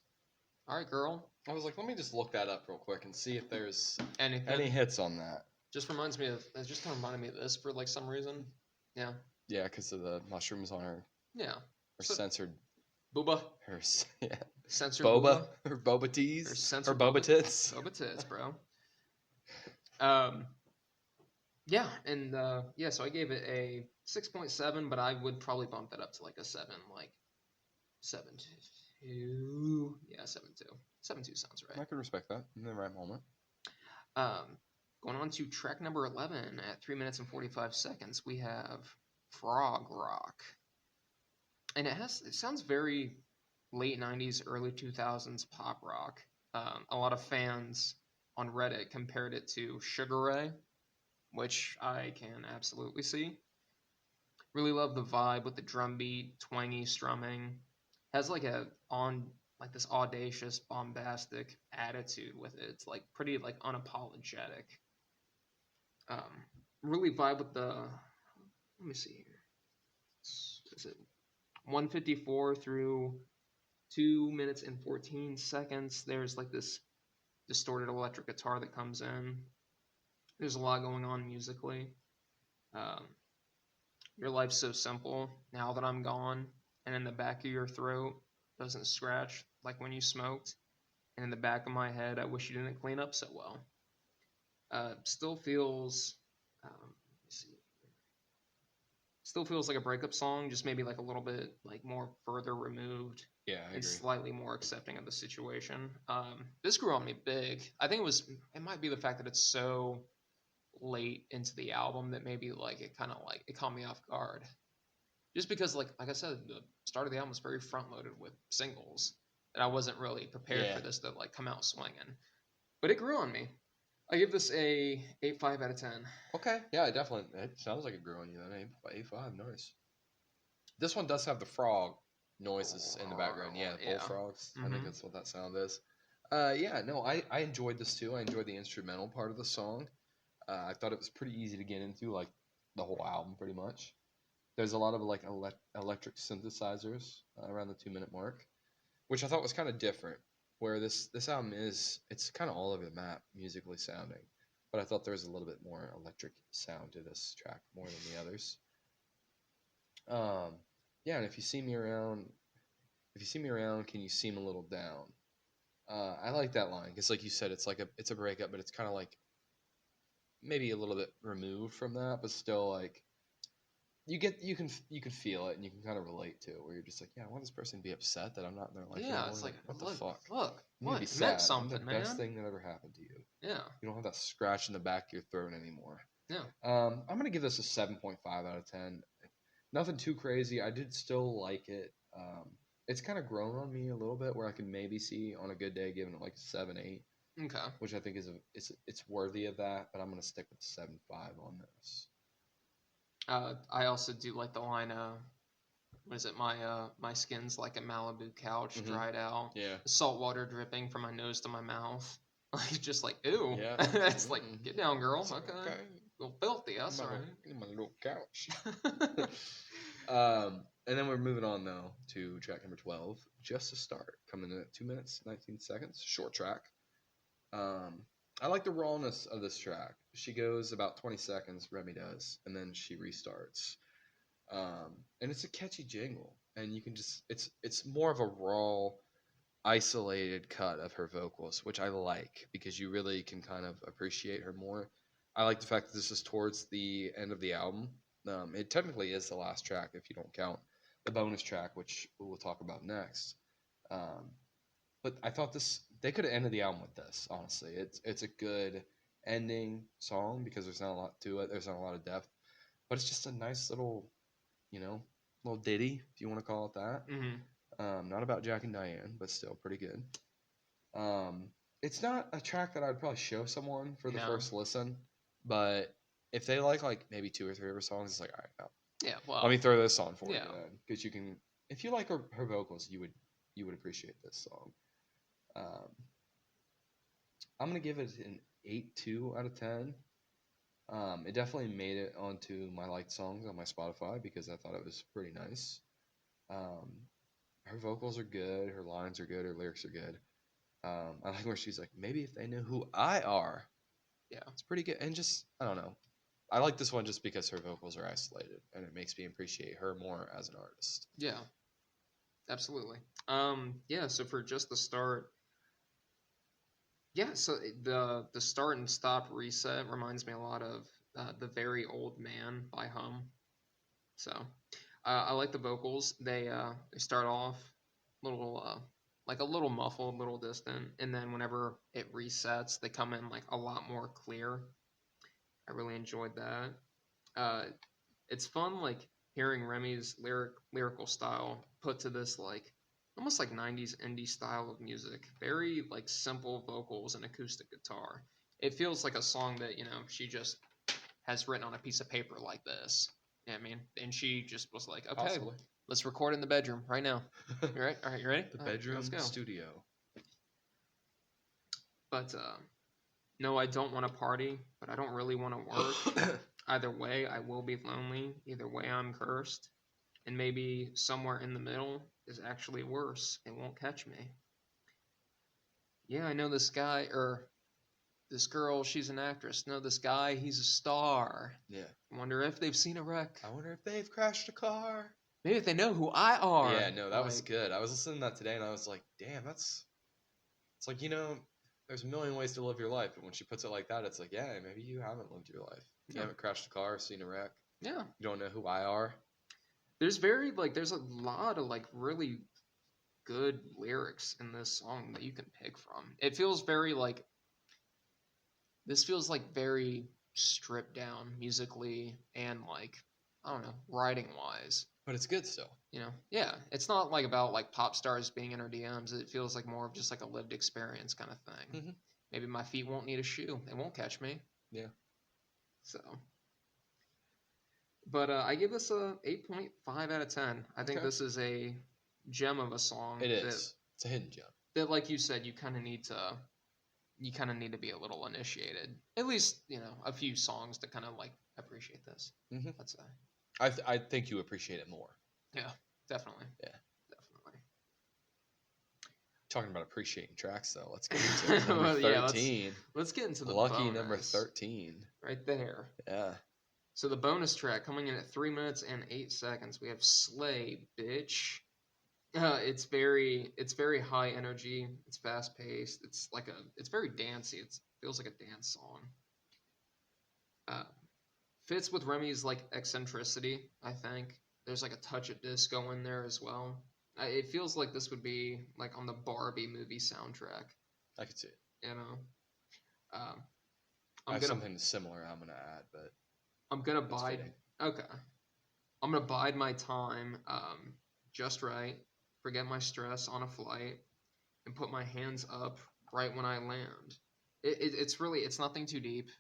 All right, girl. I was like, let me just look that up real quick and see if there's Anything? any hits on that. Just reminds me of. It just kind of reminded me of this for like some reason. Yeah. Yeah, because of the mushrooms on her, Yeah. her So, censored, Booba. her yeah, Censored boba, Booba. her boba Or teas, her censored boba tits. Boba tits, bro. Um, yeah, and yeah, so I gave it a 6.7, but I would probably bump that up to like a 7, like 7.2. Yeah, 7.2. 7.2 sounds I right. can respect that in the right moment. Um, going on to track number 11 at 3 minutes and 45 seconds, we have Frog Rock. And it sounds very late 90s, early 2000s pop rock. A lot of fans on Reddit compared it to Sugar Ray, which I can absolutely see. Really love the vibe with the drum beat, twangy strumming. Has like a on like this audacious, bombastic attitude with it. It's like pretty like unapologetic. Um, really vibe with the. Let me see here. Is it 154 through 2 minutes and 14 seconds? There's like this distorted electric guitar that comes in. There's a lot going on musically. Um, Your life's so simple now that I'm gone, and in the back of your throat doesn't scratch like when you smoked, and in the back of my head, I wish you didn't clean up so well. Still feels, let me see, still feels like a breakup song, just maybe like a little bit like more further removed Yeah, I and agree. slightly more accepting of the situation. This grew on me big. I think it might be the fact that it's so late into the album that maybe like it kind of like it caught me off guard. Just because like I said, the start of the album was very front loaded with singles that I wasn't really prepared Yeah. for this to like come out swinging. But it grew on me. I give this a 8.5 out of 10. Okay. Yeah, definitely. It sounds like it grew on you then. 8.5, nice. This one does have the frog noises in the background. Yeah, Yeah. bullfrogs. I Mhm. think that's what that sound is. Yeah, no, I enjoyed this too. I enjoyed the instrumental part of the song. I thought it was pretty easy to get into, like the whole album, pretty much. There's a lot of like electric synthesizers around the 2 minute mark, which I thought was kind of different. Where this album it's kind of all over the map musically sounding, but I thought there was a little bit more electric sound to this track more than the others. Um, yeah, and if you see me around, can you seem a little down? I like that line because, like you said, it's a breakup, but it's kind of like maybe a little bit removed from that, but still like you can feel it and you can kind of relate to it, where you're just like, yeah, I want this person to be upset that I'm not in their life Yeah, anymore. it's like, What the look, fuck? look, You need to be it sad. meant I'm something, the man. best thing that ever happened to you. Yeah, You don't have that scratch in the back of your throat anymore. yeah. I'm gonna give this a 7.5 out of 10. Nothing too crazy. I did still like it. It's kind of grown on me a little bit, where I can maybe see on a good day giving it like a 7.8, Okay. which I think is it's worthy of that. But I'm gonna stick with 7.5 on this. I also do like the line. What is it? My skin's like a Malibu couch, Mhm. dried out. Yeah. Salt water dripping from my nose to my mouth. Like just like ew. Yeah. It's like get down, girl. It's like, Okay. A little filthy. That's all in my little couch. right. And then we're moving on though to track number 12, Just to Start, coming in at 2 minutes 19 seconds, short track. I like the rawness of this track. She goes about 20 seconds, Remy does, and then she restarts. And it's a catchy jingle, and you can just it's more of a raw, isolated cut of her vocals, which I like because you really can kind of appreciate her more. I like the fact that this is towards the end of the album. It technically is the last track if you don't count the bonus track, which we'll talk about next. Um, but I thought they could have ended the album with this. Honestly, it's a good ending song because there's not a lot to it. There's not a lot of depth, but it's just a nice little, little ditty if you want to call it that. Not about Jack and Diane, but still pretty good. It's not a track that I'd probably show someone for the No. first listen, but if they like maybe 2 or 3 of her songs, it's like, all right, now Yeah. Well. let me throw this on for Yeah. you then, because you can, if you like her vocals, you would appreciate this song. I'm gonna give it an 8.2 out of 10. It definitely made it onto my liked songs on my Spotify because I thought it was pretty nice. Her vocals are good, her lines are good, her lyrics are good. I like where she's like, maybe if they knew who I are. Yeah. It's pretty good. And just, I don't know. I like this one just because her vocals are isolated and it makes me appreciate her more as an artist. Yeah. Absolutely. Yeah. So for just the start. Yeah. So the start and stop reset reminds me a lot of The Very Old Man by Hum. So I like the vocals. They start off little like a little muffled, a little distant, and then whenever it resets, they come in like a lot more clear. I really enjoyed that. Uh, it's fun like hearing Remy's lyrical style put to this like almost like 90s indie style of music. Very like simple vocals and acoustic guitar. It feels like a song that, she just has written on a piece of paper like this. You know what I mean? And she just was like, okay, Possibly. let's record in the bedroom right now. You right? All right, you ready? The All right, bedroom let's go. studio. But no, I don't want to party, but I don't really want to work. Either way, I will be lonely. Either way, I'm cursed. And maybe somewhere in the middle is actually worse. It won't catch me. Yeah, I know this guy, or this girl, she's an actress. No, this guy, he's a star. Yeah. I wonder if they've seen a wreck. I wonder if they've crashed a car. Maybe if they know who I are. Yeah, no, that was good. I was listening to that today and I was like, damn, it's like, there's a million ways to live your life. And when she puts it like that, it's like, yeah, maybe you haven't lived your life. You haven't crashed a car, seen a wreck. Yeah. You don't know who I are. There's a lot of really good lyrics in this song that you can pick from. It feels very this feels very stripped down musically and I don't know, writing wise. But it's good still. Yeah, it's not about pop stars being in her DMs. It feels like more of just a lived experience kind of thing. Mm-hmm. Maybe my feet won't need a shoe; they won't catch me. Yeah. So, but I give this a 8.5 out of 10. I think this is a gem of a song. It is. It's a hidden gem. That, like you said, you kind of need to be a little initiated. At least a few songs to kind of appreciate this. Mm-hmm. Let's say. I think you appreciate it more. Yeah, definitely. Yeah, definitely. Talking about appreciating tracks, though, let's get into number 13. Yeah, let's get into the lucky bonus. Number 13. Right there. Yeah. So the bonus track coming in at 3 minutes and 8 seconds. We have Slay, Bitch. It's very high energy. It's fast paced. It's very dancey. It feels like a dance song. fits with Remi's like eccentricity. I think there's like a touch of disco in there as well. It feels like this would be like on the Barbie movie soundtrack. I could see it. You know, um, I I'm have gonna something similar I'm gonna add, but I'm gonna it's bide. fitting. Okay, I'm gonna bide my time, just right. Forget my stress on a flight and put my hands up right when I land. It's really it's nothing too deep.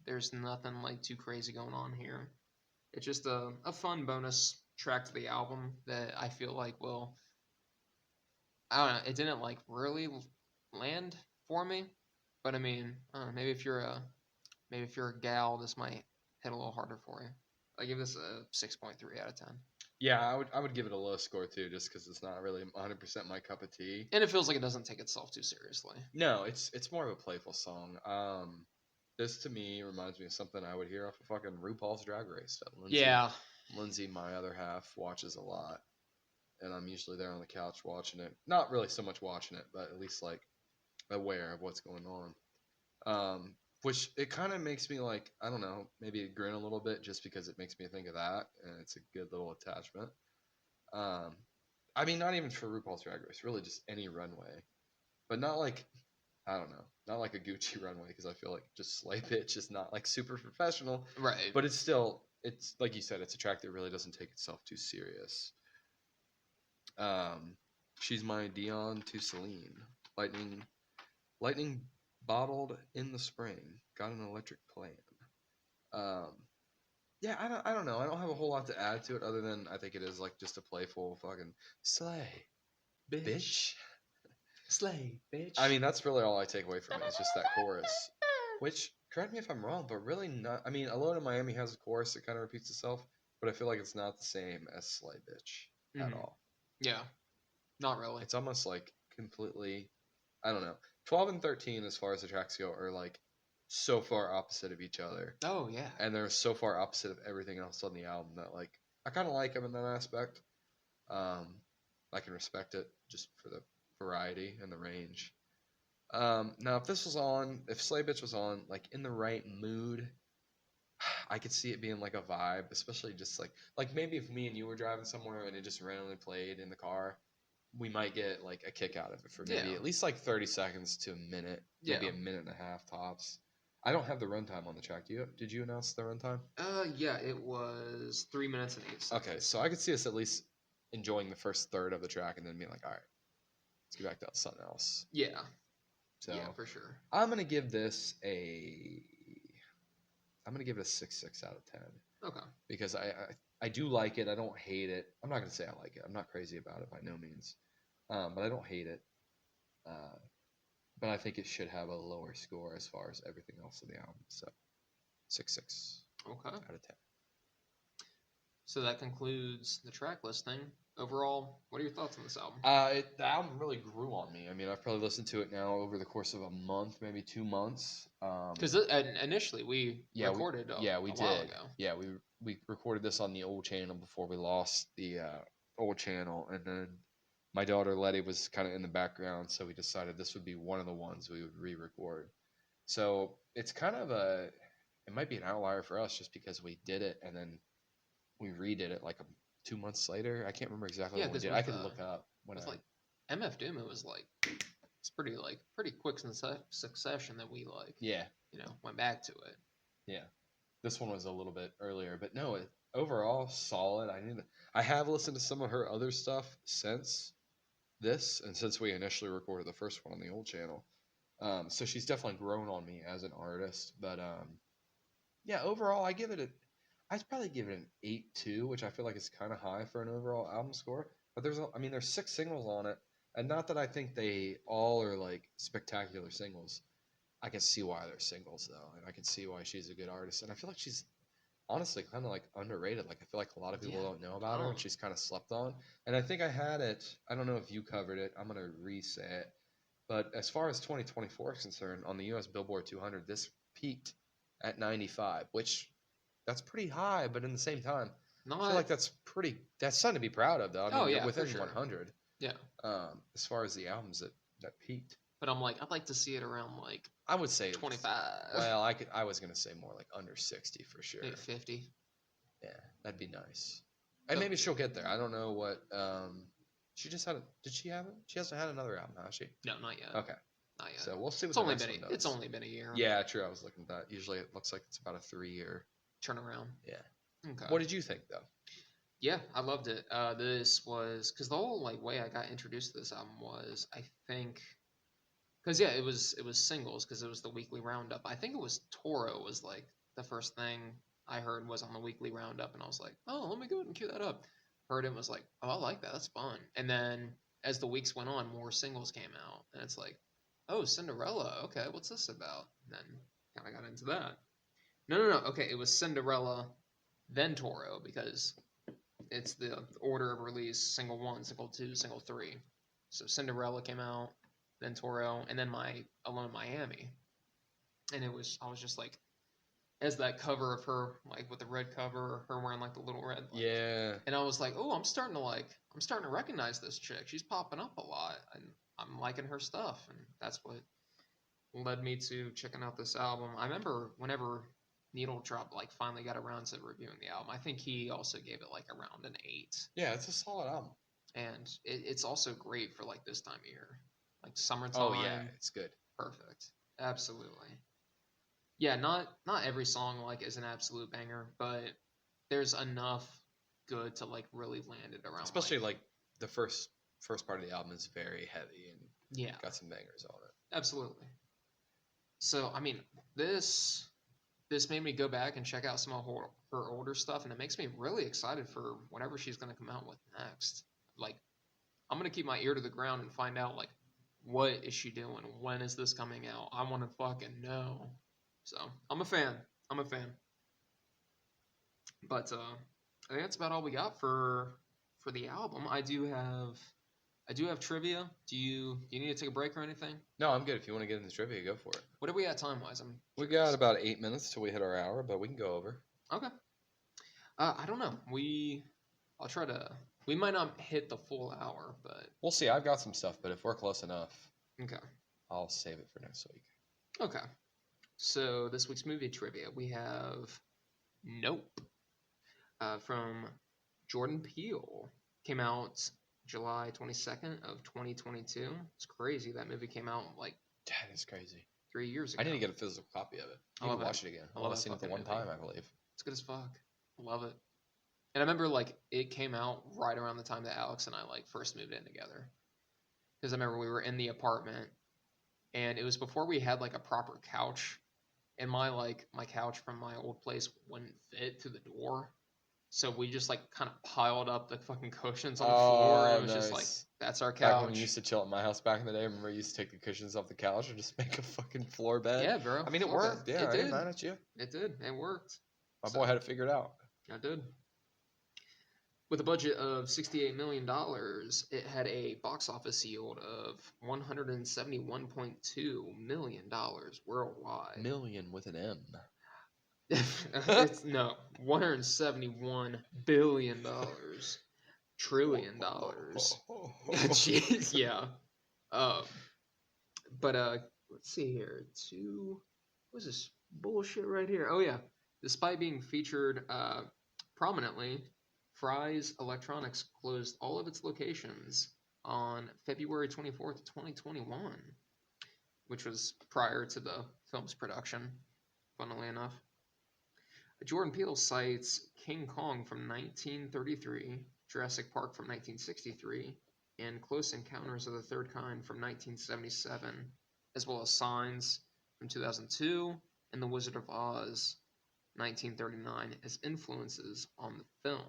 There's nothing like too crazy going on here. It's just a fun bonus track to the album that I feel like will I don't know. It didn't like really land for me, but I mean, I don't know, maybe if you're a gal, this might hit a little harder for you. I give this a 6.3 out of 10, Yeah, I would give it a low score too, just because it's not really 100% my cup of tea. and it feels like it doesn't take itself too seriously. No, it's more of a playful song. This to me reminds me of something I would hear off of fucking RuPaul's Drag Race that Yeah, Lindsay, my other half, watches a lot, and I'm usually there on the couch watching it. Not really so much watching it, but at least like aware of what's going on. Which it kind of makes me like I don't know, maybe grin a little bit just because it makes me think of that, and it's a good little attachment. Um, I mean, not even for RuPaul's Drag Race, really just any runway, but not like I don't know, not like a Gucci runway because I feel like just Slay Bitch is not like super professional, right. but it's still it's like you said, it's a track that really doesn't take itself too serious. Um, she's my Dion to Celine, lightning, lightning bottled in the spring, got an electric plan. Um, yeah, I don't know. I don't have a whole lot to add to it other than I think it is like just a playful fucking slay, bitch. Slay, bitch. I mean, that's really all I take away from it. It's just that chorus, which correct me if I'm wrong, but really not. I mean, Alone in Miami has a chorus that kind of repeats itself, but I feel like it's not the same as Slay Bitch at all. Yeah, not really. It's almost like completely. I don't know. 12 and 13, as far as the tracks go, are like so far opposite of each other, Oh yeah. and they're so far opposite of everything else on the album that like I kind of like them in that aspect. Um, I can respect it just for the variety and the range. Now, if Slay Bitch was on, like in the right mood, I could see it being like a vibe, especially just like maybe if me and you were driving somewhere and it just randomly played in the car, we might get like a kick out of it for maybe Yeah. at least like 30 seconds to a minute, maybe Yeah. a minute and a half tops. I don't have the runtime on the track. Did you announce the runtime? Yeah, it was 3 minutes and 8 seconds. Okay, so I could see us at least enjoying the first third of the track and then being like, all right, let's get back to something else. Yeah. So Yeah, for sure. I'm gonna give this a I'm gonna give it a 6.6 out of 10 Okay. because I do like it. I don't hate it. I'm not gonna say I like it. I'm not crazy about it by no means, but I don't hate it. Uh, but I think it should have a lower score as far as everything else in the album. So 6.6 Okay. out of 10. So that concludes the track listing. Overall, what are your thoughts on this album? The album really grew on me. I mean, I've probably listened to it now over the course of a month, maybe 2 months. Because initially we recorded we a did. while ago. Yeah, we recorded this on the old channel before we lost the old channel, and then my daughter Letty was kind of in the background, so we decided this would be one of the ones we would re-record. So it's kind of it might be an outlier for us just because we did it and then we redid it like 2 months later. I can't remember exactly when we did. I could look up when it's like MF Doom. It was like it's pretty quick succession that we yeah went back to it. yeah. This one was a little bit earlier, but no, overall solid. I have listened to some of her other stuff since this, and since we initially recorded the first one on the old channel. So she's definitely grown on me as an artist. But yeah, overall, I'd probably give it an 8.2, which I feel like is kind of high for an overall album score. But there's 6 singles on it, and not that I think they all are like spectacular singles. I can see why they're singles though, and I can see why she's a good artist, and I feel like she's honestly kind of like underrated. Like I feel like a lot of people don't know about her, and she's kind of slept on. And I think I had it. I don't know if you covered it. I'm gonna re-say it. But as far as 2024 is concerned, on the U.S. Billboard 200, this peaked at 95, which that's pretty high. But in the same time, I feel like that's something to be proud of, though. I mean, yeah, within for sure. 100. Yeah. As far as the albums that peaked. but I'm like, I'd like to see it around like I would say 25. Well, I was gonna say more like under 60 for sure. Maybe 50. Yeah, that'd be nice. And So- maybe she'll get there. I don't know what. She just had. Did she have it? She hasn't had another album, has she? No, not yet. Okay. Not yet. So we'll see what It's the only next been one it's does. only been a year. Yeah, true. I was looking at that. Usually it looks like it's about a 3-year. Turnaround. Yeah. Okay. What did you think though? Yeah, I loved it. This was because the whole like way I got introduced to this album was I think because yeah it was singles because it was the weekly roundup. I think it was Toro was like the first thing I heard was on the weekly roundup, and I was like, oh, let me go ahead and cue that up. Heard it and was like, oh, I like that. That's fun. And then as the weeks went on, more singles came out, and it's like, oh, Cinderella. Okay, what's this about? And then kind of got into that. No. Okay, it was Cinderella, then Toro because it's the order of release: single 1, single 2, single 3. So Cinderella came out, then Toro, and then my Alone in Miami. And I was just like, as that cover of her, like with the red cover, her wearing like the little red. Like, Yeah. and I was like, oh, I'm starting to recognize this chick. She's popping up a lot, and I'm liking her stuff, and that's what led me to checking out this album. I remember whenever Needle Drop like finally got around to reviewing the album, I think he also gave it like around an 8. Yeah, it's a solid album. And it's also great for like this time of year, like summertime. Oh yeah, it's good. Perfect, absolutely. Yeah, not every song like is an absolute banger, but there's enough good to like really land it around. Especially like the first part of the album is very heavy and yeah, got some bangers on it. absolutely. So I mean, this made me go back and check out some of her older stuff, and it makes me really excited for whatever she's going to come out with next. Like, I'm going to keep my ear to the ground and find out, like, what is she doing? When is this coming out? I want to fucking know. So, I'm a fan. But I think that's about all we got for the album. I do have trivia. Do you need to take a break or anything? No, I'm good. If you want to get into trivia, go for it. What are we at time-wise? We got about 8 minutes till we hit our hour, but we can go over. Okay. I don't know. I'll try to. We might not hit the full hour, but We'll see. I've got some stuff, but if we're close enough, okay. I'll save it for next week. Okay. So this week's movie trivia, we have Nope from Jordan Peele. Came out July 22nd of 2022. It's crazy that movie came out like That is crazy. 3 years ago. I need to get a physical copy of it. I I love need to it. watch it again. I I love want that to see it the fucking one movie. time, I believe. It's good as fuck. Love it. And I remember like it came out right around the time that Alex and I like first moved in together. Because I remember we were in the apartment, and it was before we had like a proper couch, and my couch from my old place wouldn't fit to the door, so we just like kind of piled up the fucking cushions on the floor, and it was just like that's our couch. Back when we used to chill at my house back in the day, remember we used to take the cushions off the couch and just make a fucking floor bed? Yeah, bro. I mean, it Floor worked. bed. Yeah, It I did. ain't mad at you. It did. It worked. My boy had it figured out. I did. With a budget of $68 million, it had a box office yield of $171.2 million worldwide. Million with an M. No, $171 billion. Trillion dollars. Jeez, yeah. But let's see here. What's this bullshit right here? Oh yeah. Despite being featured prominently, Fry's Electronics closed all of its locations on February 24th, 2021, which was prior to the film's production, funnily enough. Jordan Peele cites King Kong from 1933, Jurassic Park from 1963, and Close Encounters of the Third Kind from 1977, as well as Signs from 2002 and The Wizard of Oz 1939 as influences on the film.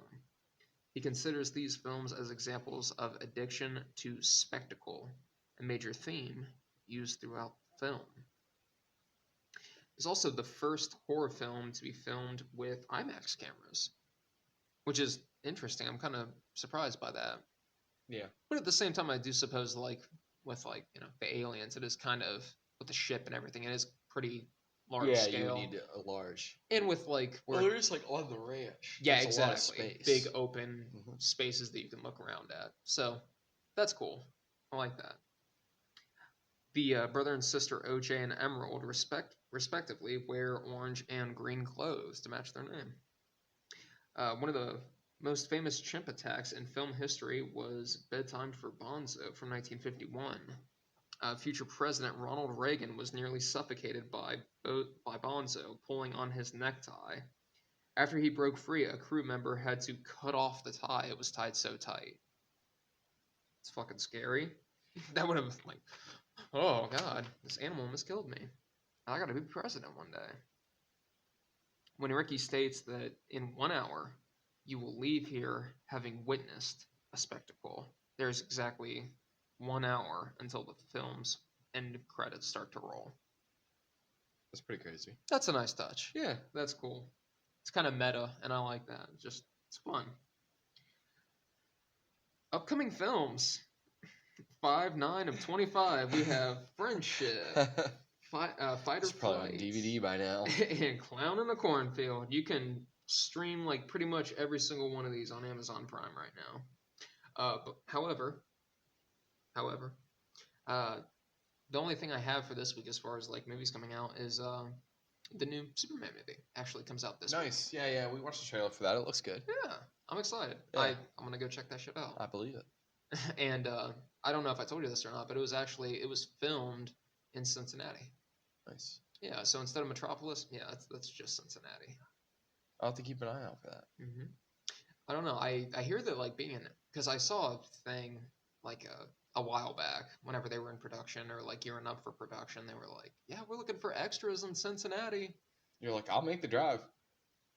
He considers these films as examples of addiction to spectacle, a major theme used throughout the film. It's also the first horror film to be filmed with IMAX cameras, which is interesting. I'm kind of surprised by that. Yeah. But at the same time, I do suppose, like, with, like, you know, the aliens, it is kind of, with the ship and everything, it is pretty large scale. Yeah, you need a large. And with, like... Well, there is, like, on the ranch. Yeah, There's exactly. A lot of space. Big open spaces that you can look around at. So, that's cool. I like that. The brother and sister OJ and Emerald, respectively, wear orange and green clothes to match their name. One of the most famous chimp attacks in film history was Bedtime for Bonzo from 1951. Future President Ronald Reagan was nearly suffocated by Bonzo pulling on his necktie. After he broke free, a crew member had to cut off the tie. It was tied so tight. It's fucking scary. That would have, like, oh god, this animal almost killed me. I gotta be president one day. When Ricky states that in 1 hour, you will leave here having witnessed a spectacle, there's exactly 1 hour until the film's end credits start to roll. That's pretty crazy. That's a nice touch. Yeah. That's cool. It's kind of meta, and I like that. It's fun. Upcoming films. 5/9 of 25. We have Friendship, Fight or It's probably on Flight, DVD by now. and Clown in the Cornfield. You can stream like pretty much every single one of these on Amazon Prime right now. But however, the only thing I have for this week as far as like movies coming out is the new Superman movie actually comes out this week. Nice. Yeah. We watched the trailer for that. It looks good. Yeah, I'm excited. Yeah. I'm gonna go check that shit out. I believe it. And I don't know if I told you this or not, but it was filmed in Cincinnati. Nice. Yeah, so instead of Metropolis, yeah, that's just Cincinnati. I'll have to keep an eye out for that. Mm-hmm. I don't know. I hear that like being in it because I saw a thing like a while back whenever they were in production or like gearing up for production. They were like, "Yeah, we're looking for extras in Cincinnati." You're like, I'll make the drive.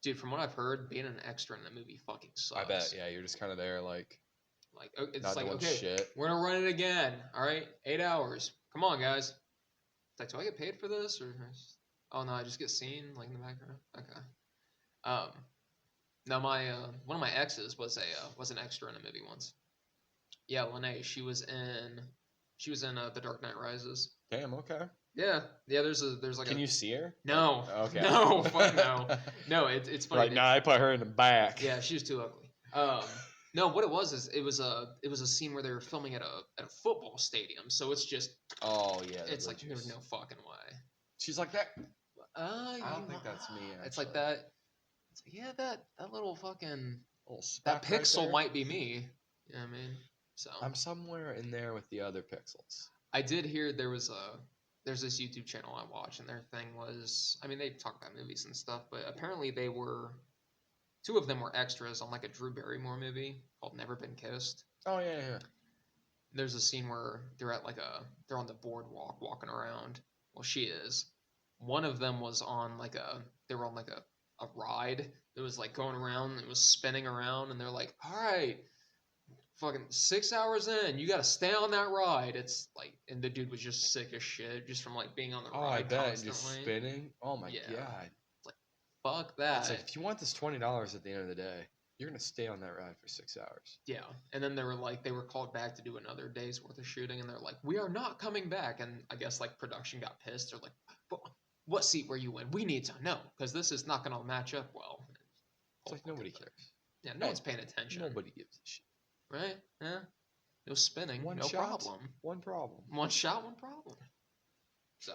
Dude, from what I've heard, being an extra in the movie fucking sucks. I bet. Yeah, you're just kind of there, like it's not like doing okay, shit. we're gonna run it again. All right, 8 hours. Come on, guys. It's like, do I get paid for this or? Oh no, I just get seen like in the background. Okay. Now my one of my exes was an extra in a movie once. Yeah, Lene. She was in The Dark Knight Rises. Damn. Okay. Yeah. There's like. Can you see her? No. Okay. No. Fuck no. No. It's funny. Like, nah, I put her in the back. Yeah, she was too ugly. No, what it was is it was a scene where they were filming at a football stadium. So it's just. Oh yeah. It's like there's no fucking way. She's like that. I don't think that's me. Actually. It's like that. It's like, yeah, that little fucking that pixel right might be me. You know what I mean? So I'm somewhere in there with the other pixels. I did hear there's this YouTube channel I watch, and their thing was, I mean, they talk about movies and stuff, but apparently two of them were extras on like a Drew Barrymore movie called Never Been Kissed. Oh yeah. There's a scene where they're on the boardwalk walking around. Well, she is. One of them was on they were on like a ride that was like going around, it was spinning around, and they're like, all right, fucking 6 hours in, you gotta stay on that ride. It's like, and the dude was just sick as shit just from like being on the ride. I bet. Constantly. Just spinning. Oh my god. It's like, fuck that. It's like, if you want this $20 at the end of the day, you're gonna stay on that ride for 6 hours. Yeah, and then they were called back to do another day's worth of shooting, and they're like, we are not coming back. And I guess like production got pissed. They're like, what seat were you in? We need to know because this is not gonna match up well. It's like nobody cares. Yeah, no one's paying attention. Nobody gives a shit. Right? Yeah. No spinning. One no shot, problem. One problem. One shot, one problem. So,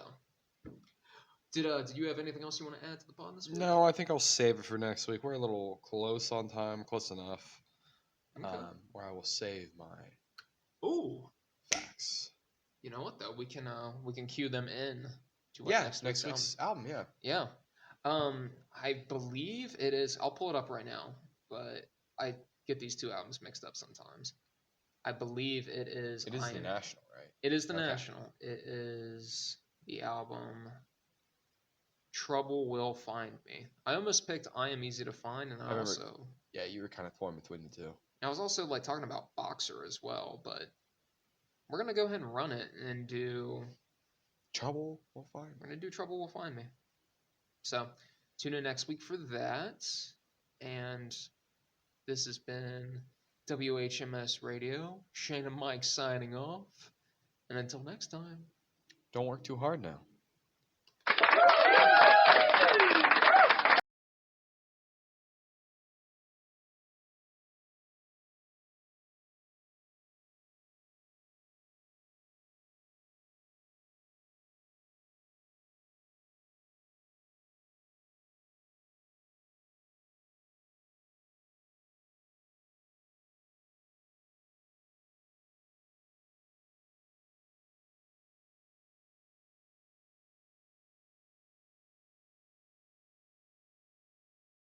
did you have anything else you want to add to the pod this week? No, I think I'll save it for next week. We're a little close on time, close enough. Okay. Where I will save my facts. You know what though? We can cue them in to next week's album. Yeah. Yeah. I believe it is. I'll pull it up right now, but I get these two albums mixed up sometimes. I believe it is. It is the National, right? It is the National. It is the album Trouble Will Find Me. I almost picked I Am Easy to Find, and yeah, you were kind of torn between the two. I was also like talking about Boxer as well, but we're gonna go ahead and run it and do Trouble Will Find Me. We're gonna do Trouble Will Find Me. So tune in next week for that, and this has been WHMS Radio. Shane and Mike signing off, and until next time, don't work too hard now.